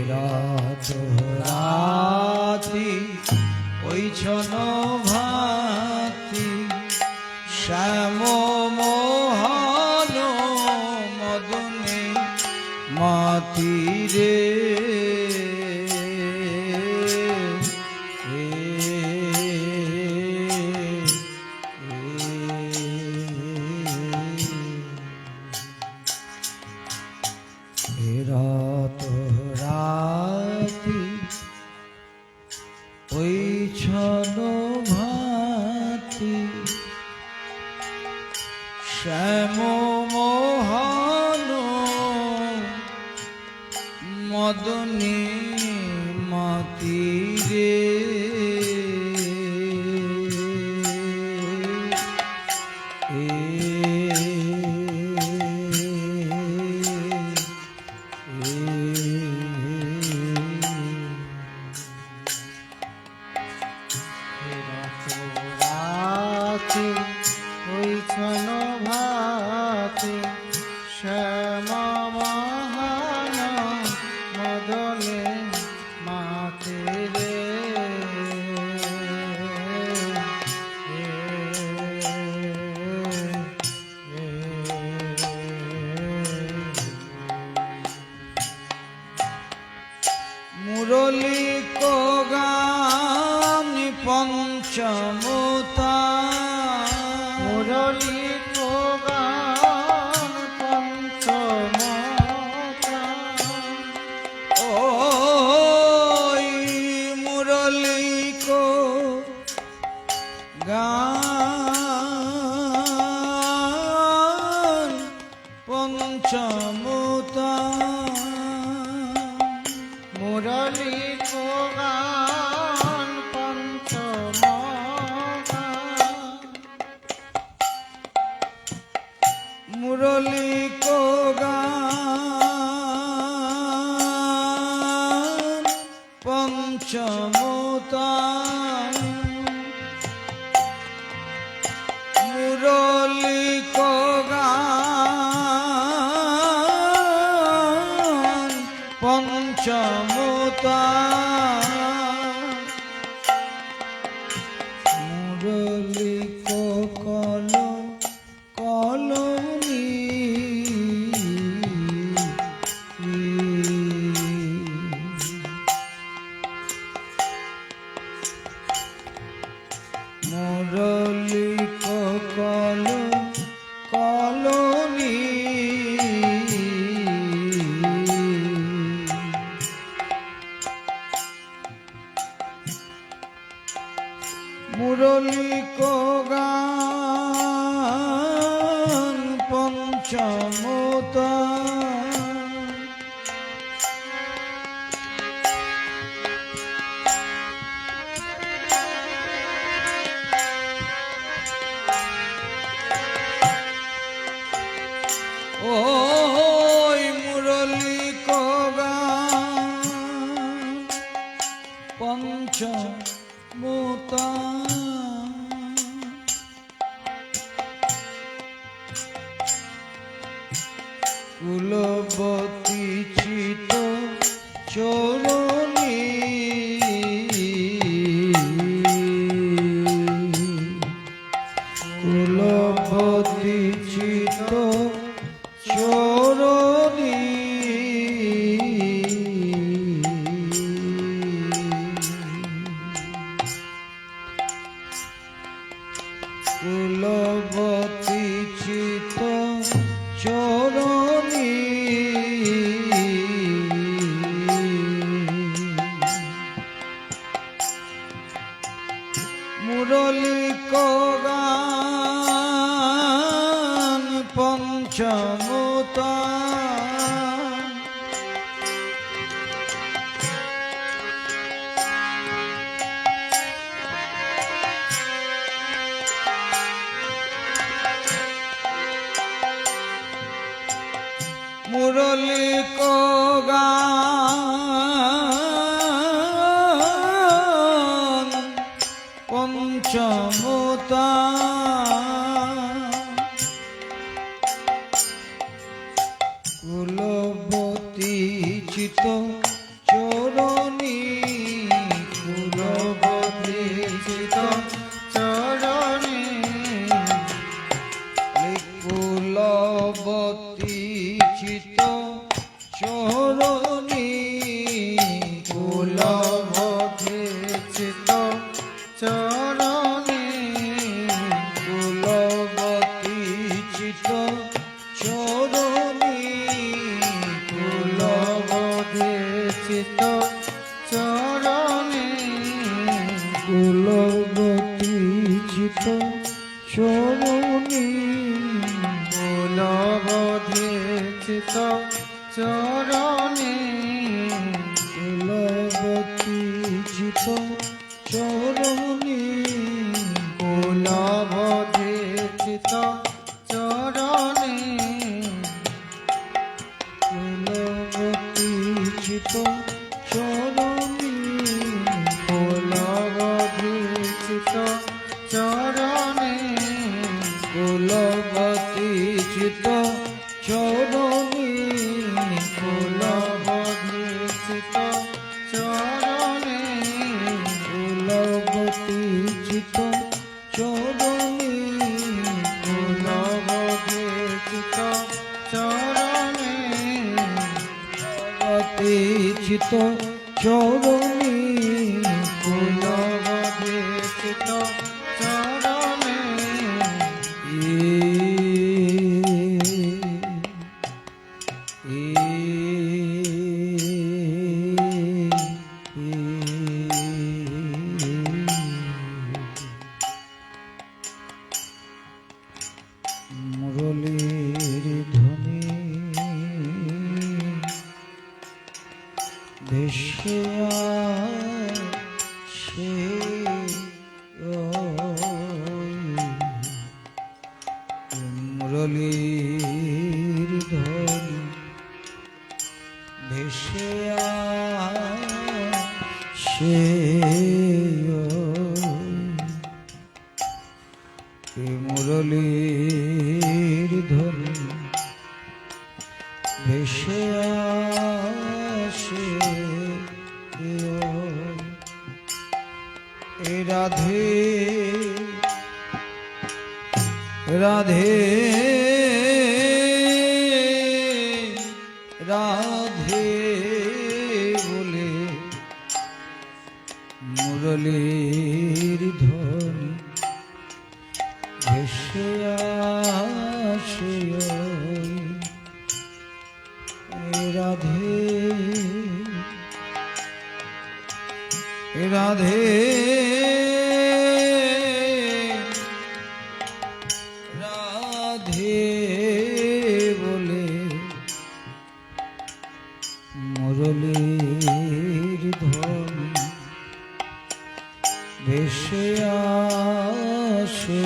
রাত রাতি ওই ছন ভাতি, শ্যাম মোহন মদনে মাতিরে। রাত রাতি ওই ছন ভাতি, শ্যাম মোহন মদনে মাতিরে। মহান মদনে মাতে রে মুরলী কোগান পঞ্চমতা মুরলী কোগান পঞ্চমতা ওই মুরলী কোগান পঞ্চমতা মুরলী কোগান পঞ্চমতা মুরলী কোগান পঞ্চমতা মুরলী কোগান পঞ্চমতা মুরলী কল কলনি মুরলী কল কলনি মুরলী কোগান পঞ্চমতা ওই মুরলী কোগান পঞ্চমতা কুলবতী চিত চরণী কুলবতী চিত চরণী কুলবতী চিত চরণী মুরলী কোগান পঞ্চমতা মুরলী কোগান পঞ্চমতা কুলবতী চিত চরণী কুলবতী চিত চরণী কুলবতী চিত চরণী কুলবতী চিত চরণী কুলবতী চিত চরণী কুলবতী চিত চরণী কুলবতী চিত চরণী কুলবতী চিত চরণী কুলবতী চিত চরণী কুলবতী চিত চরণী কুলবতী চিত চরণী কুলবতী চিত চরণী কুলবতী চিত চরণী চিত চরণে কুলবতী চিত চরণে কুলবতী চিত চরণে কুলবতী চিত চরণে কুলবতী চিত চরণে মুরলীর ধ্বনি ভেসে আসে মুরলীর ধ্বনি ভেসে আসে মুরলীর ধ্বনি ভেসে আসে এ রাধে রাধে রাধে বলে মুরলীর ধ্বনি ভেসে আসে রাধে রাধে রাধে বলে মুরলীর ধ্বনি ভেসে আসে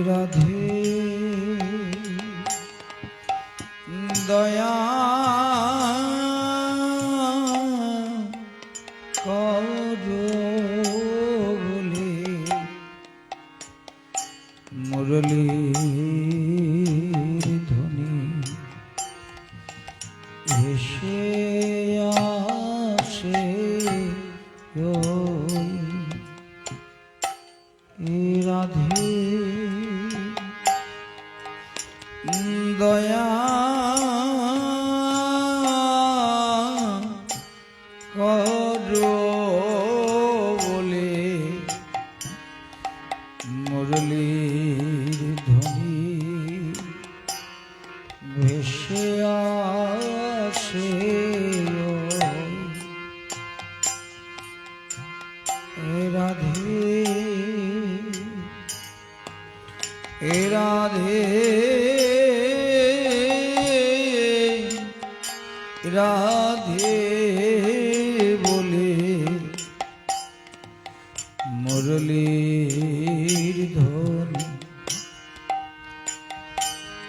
রাধে দয়া করো বলে মুরলীর ধ্বনি ভেসে আসে রাধে দয়া করো বলে মুরলীর ধ্বনি ভেসে আসে রাধে রাধে রাধে বলে মুরলীর ধ্বনি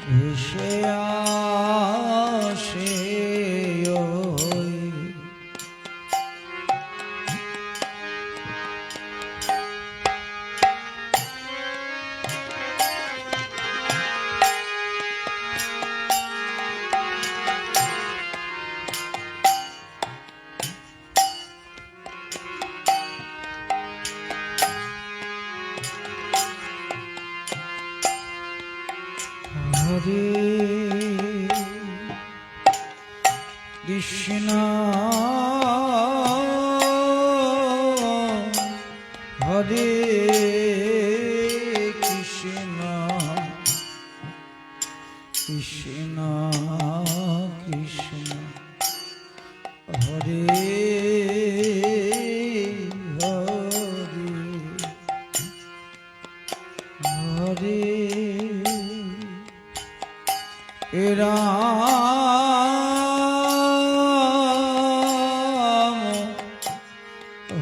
ভেসে আসে হরে কৃষ্ণ হরে কৃষ্ণ কৃষ্ণ কৃষ্ণ হরে হরে হরে রাম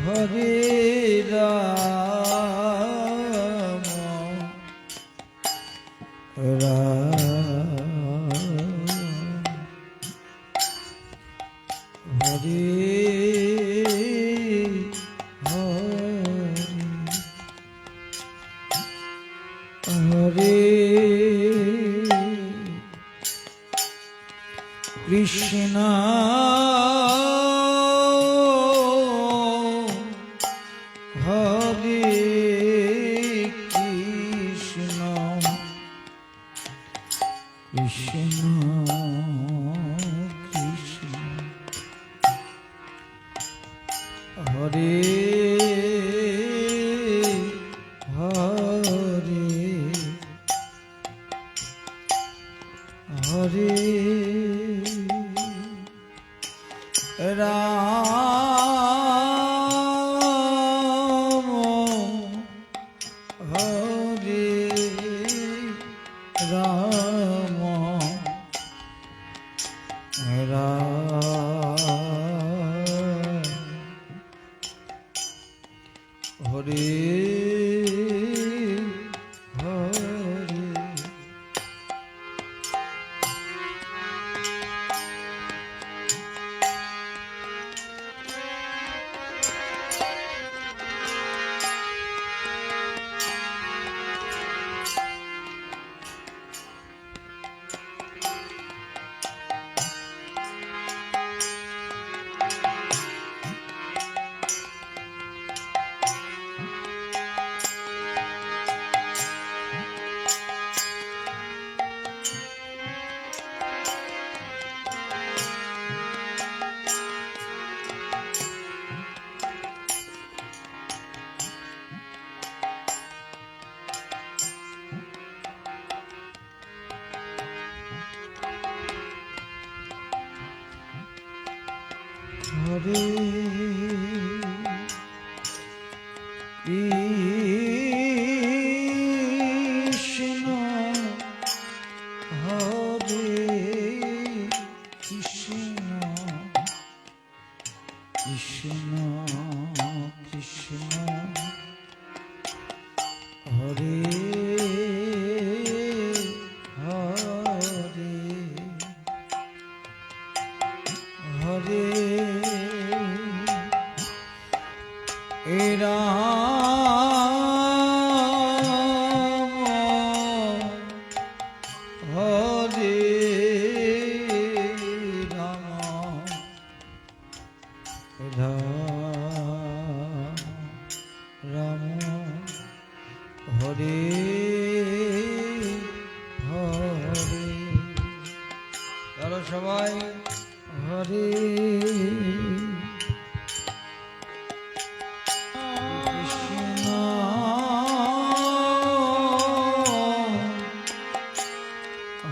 হরে রাম হরে কৃষ্ণ কৃষ্ণ কৃষ্ণ হরে হরে হরে রাম হরে রাম রাম হরে হরে হরে কৃষ্ণ হরে কৃষ্ণ কৃষ্ণ কৃষ্ণ হরে হরে হরে রাম হরে রাম রাম হরে হরে চলো সবাই হরে কৃষ্ণ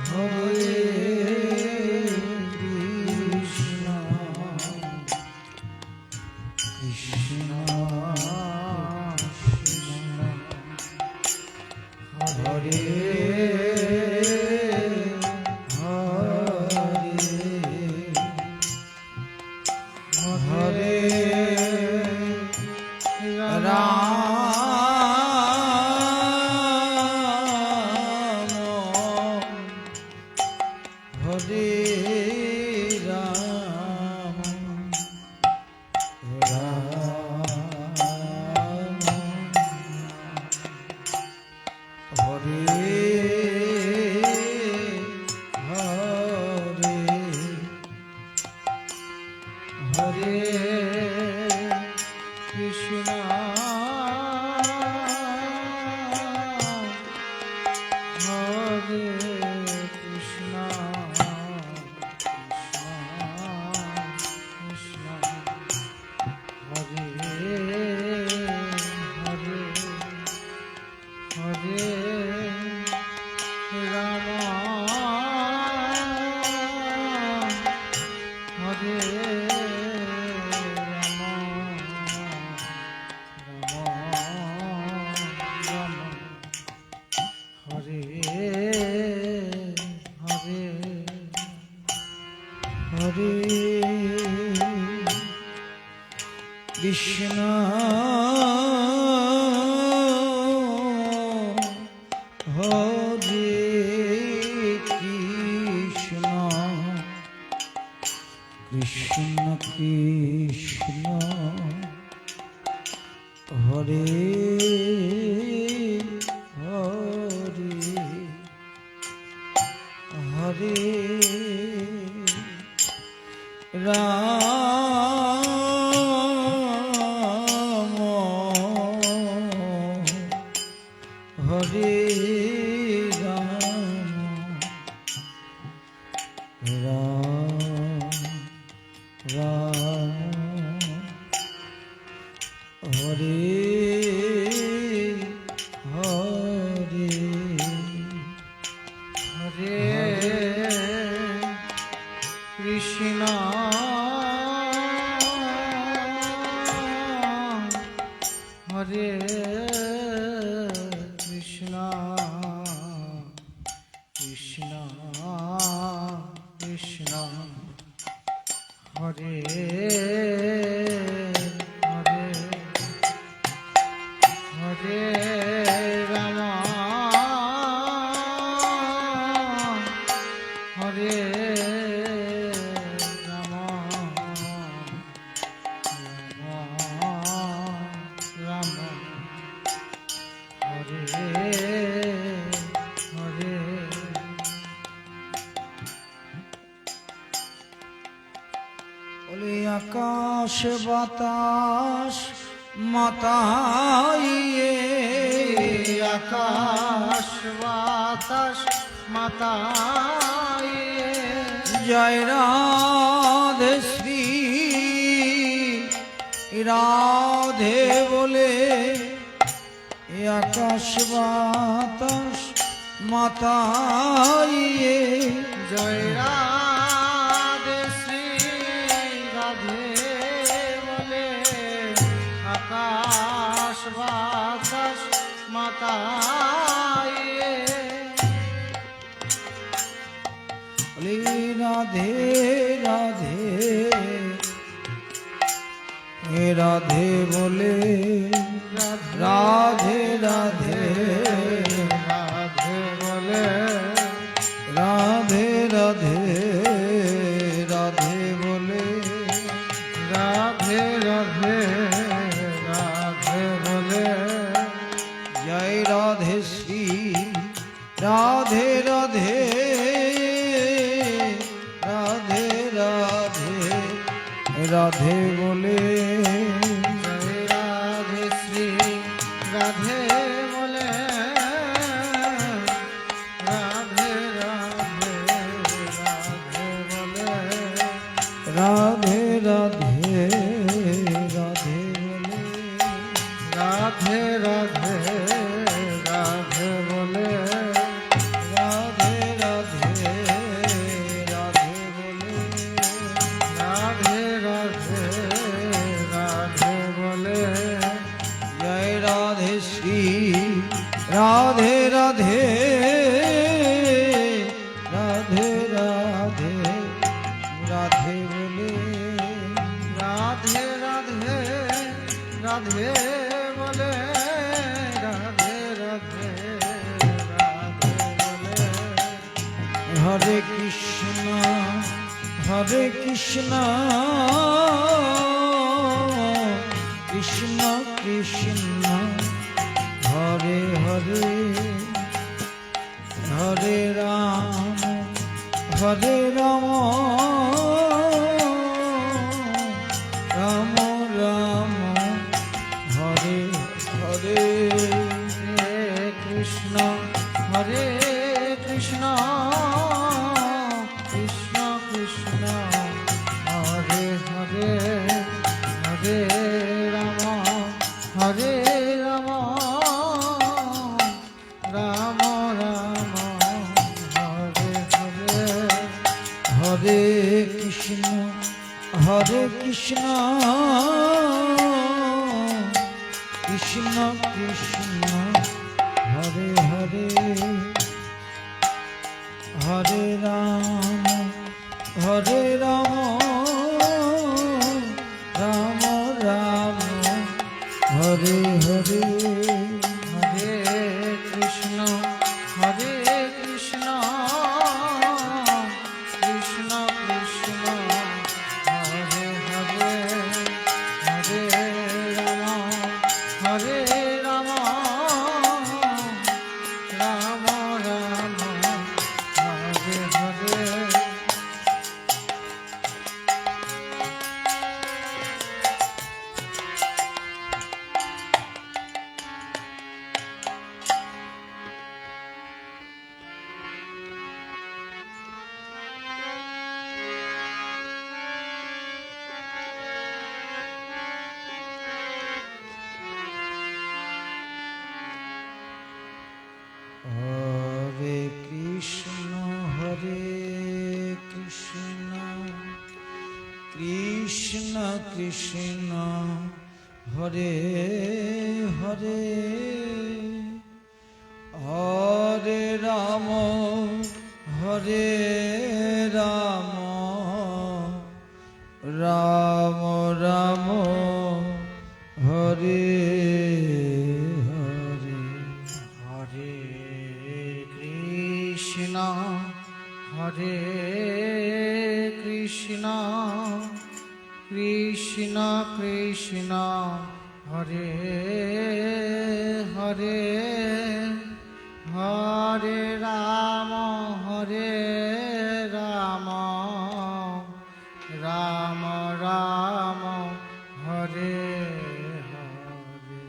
হরে কৃষ্ণ কৃষ্ণ হরে হরে রাম হরে রাম রাম হরে হরে হরে কৃষ্ণ হরে কৃষ্ণ কৃষ্ণ হরে হরে হরে রাম হরে হরে কৃষ্ণ হরে কৃষ্ণ কৃষ্ণ কৃষ্ণ হরে হরে হরে রাম হরে কৃষ্ণ কৃষ্ণ কৃষ্ণ হরে হরে হরে রাম হরে রাম রাম হরে হরে বলে আকাশ বাতাস মাতাইয়ে আকাশ বাতাস মাতায়ে জয় রাধে শ্রী রাধে বলে এ আকাশ বাতাস মাতাইয়ে জয় রাধে শ্রী রাধে বলে আকাশ বাতাস মাতায়ে বলে রাধে রাধে হে রাধে বলে রাধে রাধে রাধে বলে রাধে রাধে রাধে বলে রাধে রাধে রাধে বলে জয় রাধে শ্রী রাধে রাধে রাধে রাধে রাধে বলে জয় রাধে শ্রী রাধে বলে রাধে রাধে রাধে বলে রাধে রাধে রাধে বলে রাধে রাধে রাধে বলে রাধে রাধে রাধে বলে রাধে রাধে রাধে বলে জয় রাধে শ্রী রাধে রাধে রাধে রাধে রাধে বলে রাধে রাধে রাধে বলে রাধে রাধে রাধে বলে হরে কৃষ্ণ কৃষ্ণ কৃষ্ণ হরে হরে হরে রাম রাম রাম হরে হরে কৃষ্ণ হরে কৃষ্ণ কৃষ্ণ কৃষ্ণ হরে হরে হরে রাম হরে রাম রাম রাম হরে হরে হরে কৃষ্ণ কৃষ্ণ কৃষ্ণ হরে হরে হরে রাম রাম রাম হরে হরে হরে কৃষ্ণ কৃষ্ণ কৃষ্ণ হরে হরে হরে রাম রাম রাম হরে হরে হরে কৃষ্ণ কৃষ্ণ কৃষ্ণ হরে হরে হরে রাম হরে রাম রাম রাম হরে হরে হরে কৃষ্ণ হরে কৃষ্ণ কৃষ্ণ কৃষ্ণ হরে হরে হরে রাম রাম রাম হরে হরে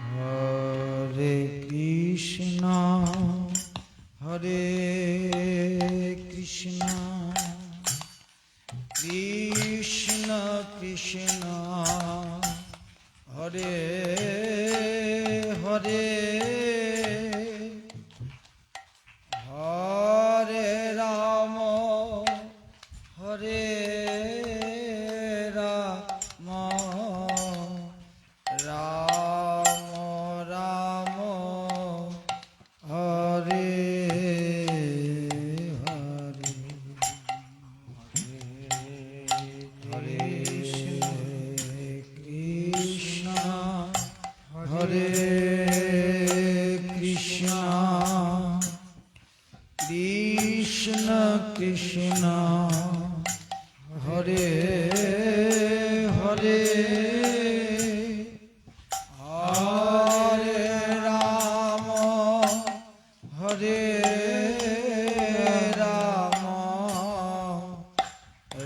হরে কৃষ্ণ হরে কৃষ্ণ কৃষ্ণ কৃষ্ণ হরে হরে হরে রাম হরে রাম রাম রাম হরে হরে হরে কৃষ্ণ হরে কৃষ্ণ কৃষ্ণ কৃষ্ণ হরে হরে হরে রাম হরে রাম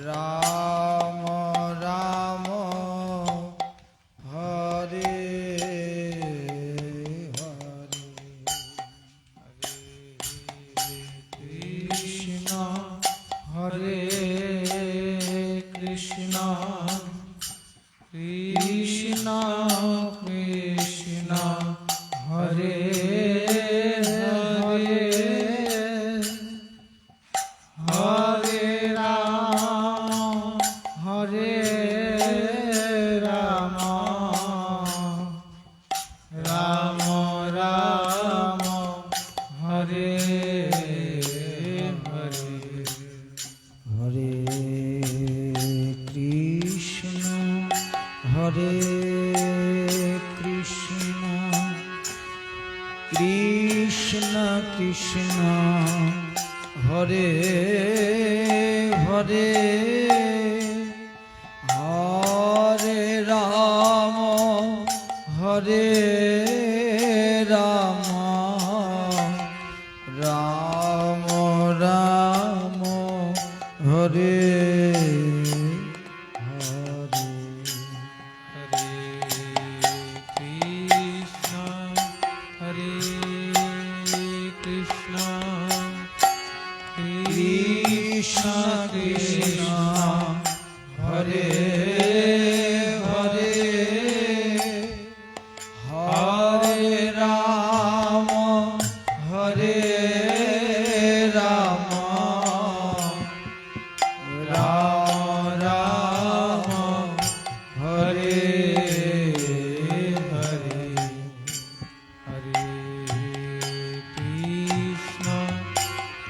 রাম রাম হরে হরে কৃষ্ণ হরে কৃষ্ণ কৃষ্ণ কৃষ্ণ হরে হরে হরে রাম রাম রাম হরে হরে হরে কৃষ্ণ হরে কৃষ্ণ কৃষ্ণ কৃষ্ণ হরে হরে হরে রাম হরে রাম রাম রাম হরে হরে হরে কৃষ্ণ হরে কৃষ্ণ কৃষ্ণ কৃষ্ণ হরে হরে হরে রাম হরে রাম রাম রাম হরে হরে হরে কৃষ্ণ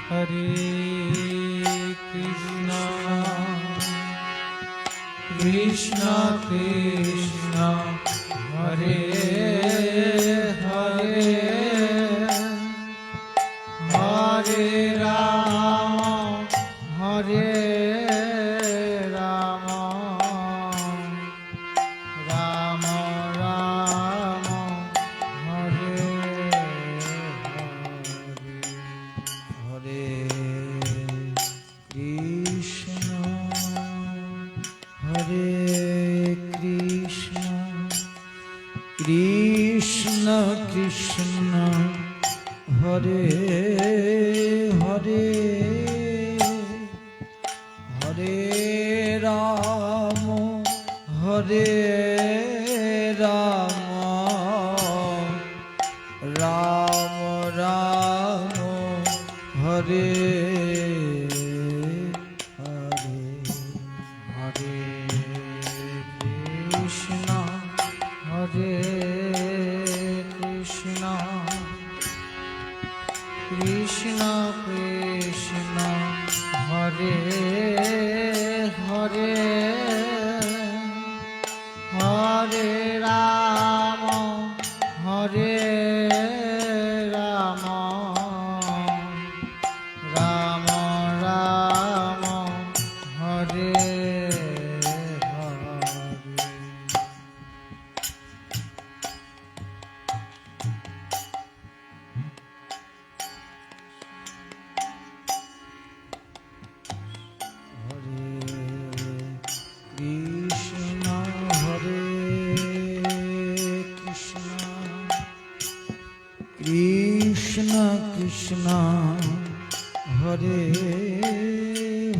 হরে কৃষ্ণ কৃষ্ণ কৃষ্ণ হরে হরে হরে রাম হরে রাম রাম রাম হরে হরে হরে কৃষ্ণ হরে কৃষ্ণ কৃষ্ণ কৃষ্ণ হরে হরে হরে রাম হরে রাম রাম রাম হরে হরে হরে কৃষ্ণ হরে কৃষ্ণ কৃষ্ণ কৃষ্ণ হরে হরে হরে রাম হরে রাম রাম রাম হরে হরে কৃষ্ণ হরে কৃষ্ণ কৃষ্ণ কৃষ্ণ হরে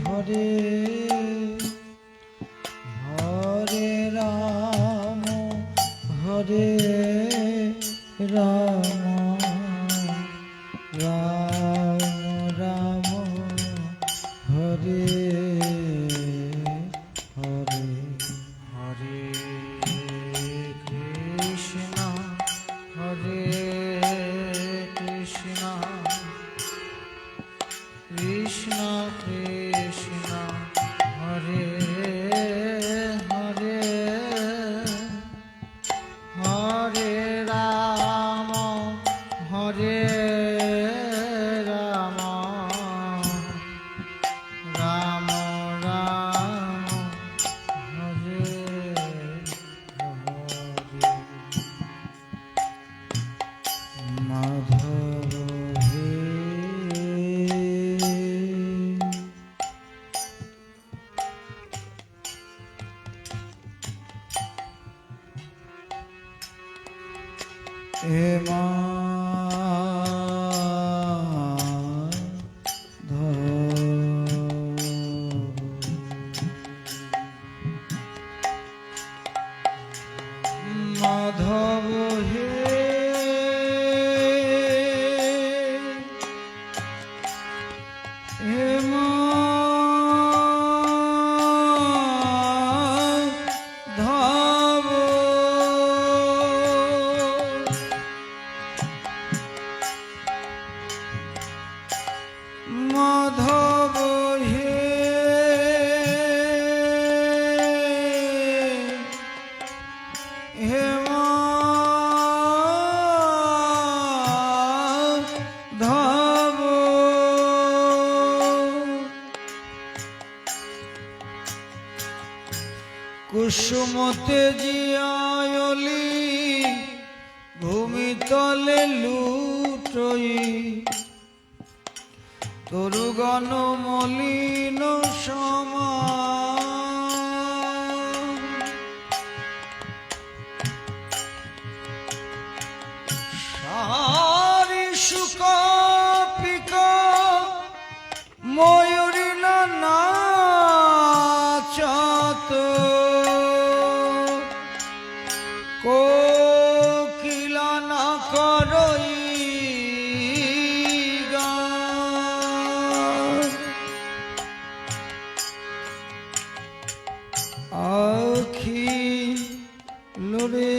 হরে হরে রাম হরে রাম রাম রাম হরে হরে হরে কৃষ্ণ হরে কৃষ্ণ কৃষ্ণ কৃষ্ণ হরে হরে হরে রাম হরে রাম রাম রাম হরে হরে মাধব হে হে মাধব হে হে মাধব মাধব হে হে মাধব কুসুমতে জিয়ায়লি ভূমিতলে লুটই তরুগণ মলিন সমা সারি সুকপিক ময়ূরী নাচত কোকিলা না করই গান আখি লোরে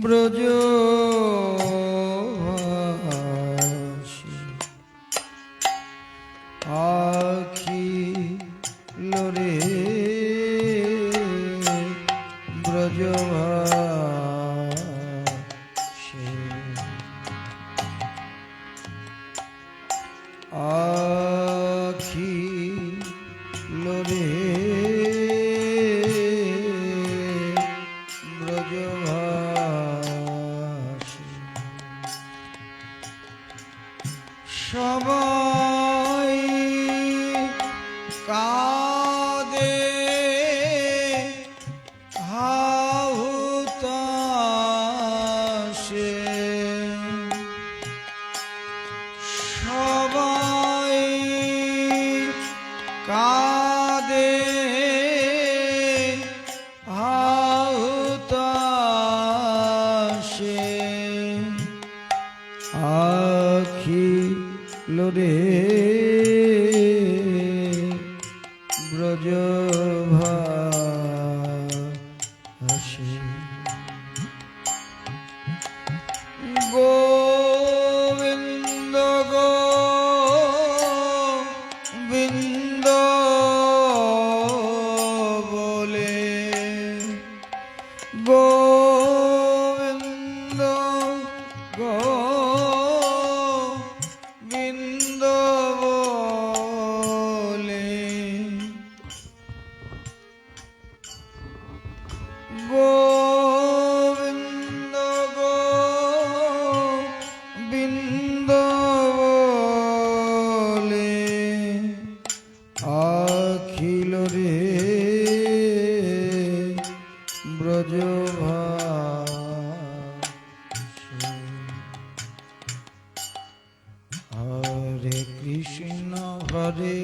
ব্রজ আখি লোরে ব্রজভাষী আখি লোরে ব্রজভাষী সবাই কাঁদে হাহু গোবিন্দ গোবিন্দ বলে গোবিন্দ গোবিন্দ বলে আখিল রে ব্রজভাষে হরে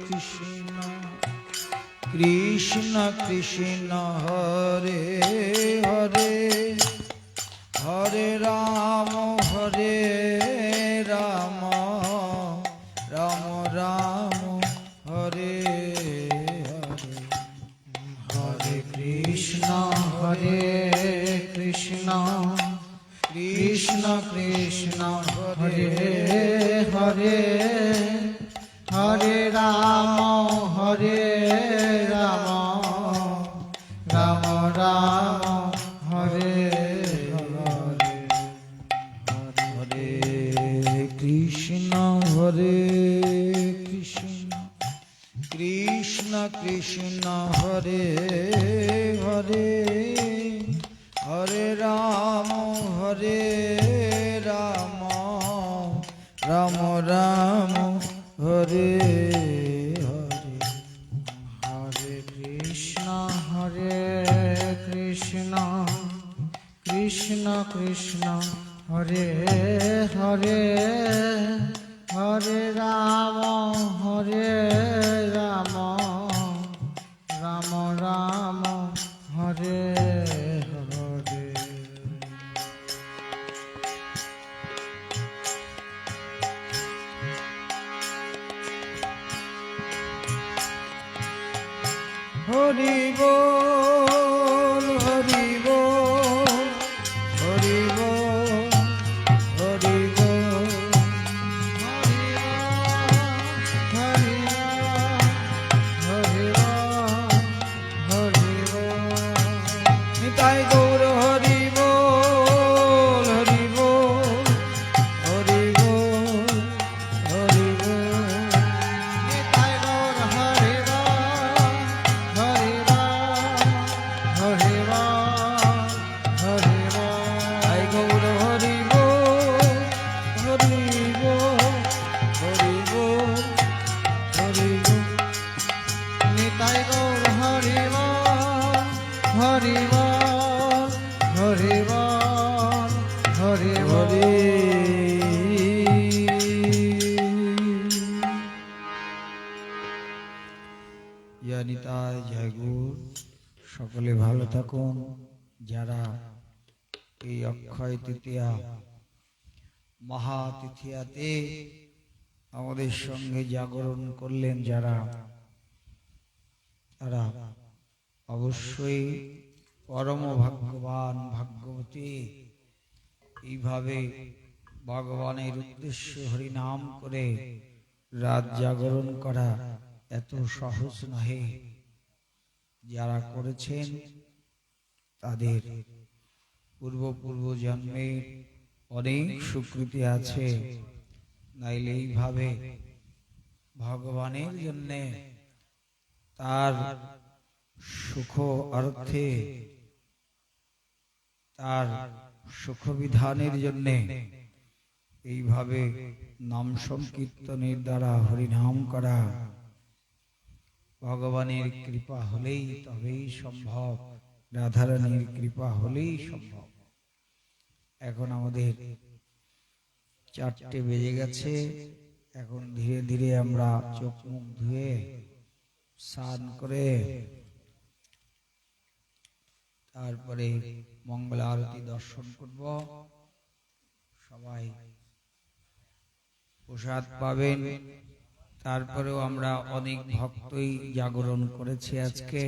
কৃষ্ণ কৃষ্ণ কৃষ্ণ হরে হরে হরে রাম রাম রাম হরে হরে হরে কৃষ্ণ কৃষ্ণ কৃষ্ণ হরে হরে হরে রাম রাম রাম হরে হরে হরে কৃষ্ণ কৃষ্ণ কৃষ্ণ হরে হরে হরে রাম রাম রাম হরে হরে হরে কৃষ্ণ কৃষ্ণ কৃষ্ণ হরে হরে হরে রাম রাম রাম হরে হরে হরি বল হরি বল হরি বল হরি বল নিতাই গৌর হরি বল হরি বল হরি বল হরি বল নিতাই গৌর হরি বল হরি বল হরি বল হরি বল নিতাই গৌর হরি বল হরি বল হরি বল হরে জানিতাই জয় গুরু। সকলে ভালো থাকুন। যারা এই অক্ষয় তৃতীয়া মহাতিথিয়াতে আমাদের সঙ্গে জাগরণ করলেন, যারা তারা অবশ্যই পরম ভাগ্যবান ভাগ্যবতী। এইভাবে ভগবানের উদ্দেশ্যে হরিনাম করে রাত জাগরণ করা এত সহজ নহে। যারা করেছেন তাদের পূর্ব জন্মের অনেক স্বীকৃতি আছে, নাইলে এইভাবে ভগবানের জন্যে তার সুখ অর্থে তার সুখ বিধানের জন্যে এইভাবে নাম সংকীর্তনের দ্বারা হরিনাম করা ভগবানের কৃপা হলেই তবেই সম্ভব, রাধারানীর কৃপা হলেই সম্ভব। এখন আমাদের 4টে বেজে গেছে। এখন ধীরে ধীরে আমরা চোখ মুখ ধুয়ে স্নান করে তারপরে মঙ্গল আরতি দর্শন করব। সবাই প্রসাদ পাবেন। তারপরেও আমরা অনেক ভক্তই জাগরণ করেছি আজকে।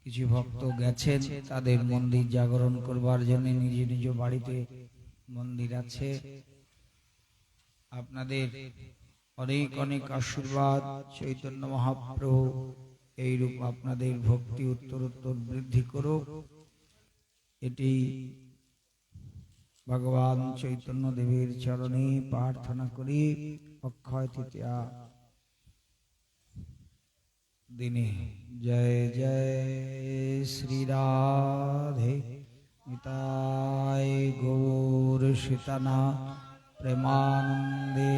কিছু ভক্ত গেছেন তাদের মন্দির জাগরণ করবার জন্য, নিজ নিজ বাড়িতে মন্দির আছে। আপনাদের অনেক অনেক আশীর্বাদ। চৈতন্য মহাপ্রভু এইরূপ আপনাদের ভক্তি উত্তরোত্তর বৃদ্ধি করুক, এটি ভগবান চৈতন্য দেবের চরণে প্রার্থনা করি। অক্ষয় তৃতীয়া দিনে জয় জয় শ্রী রাধে নিতাই গৌর সীতানা প্রেমানন্দে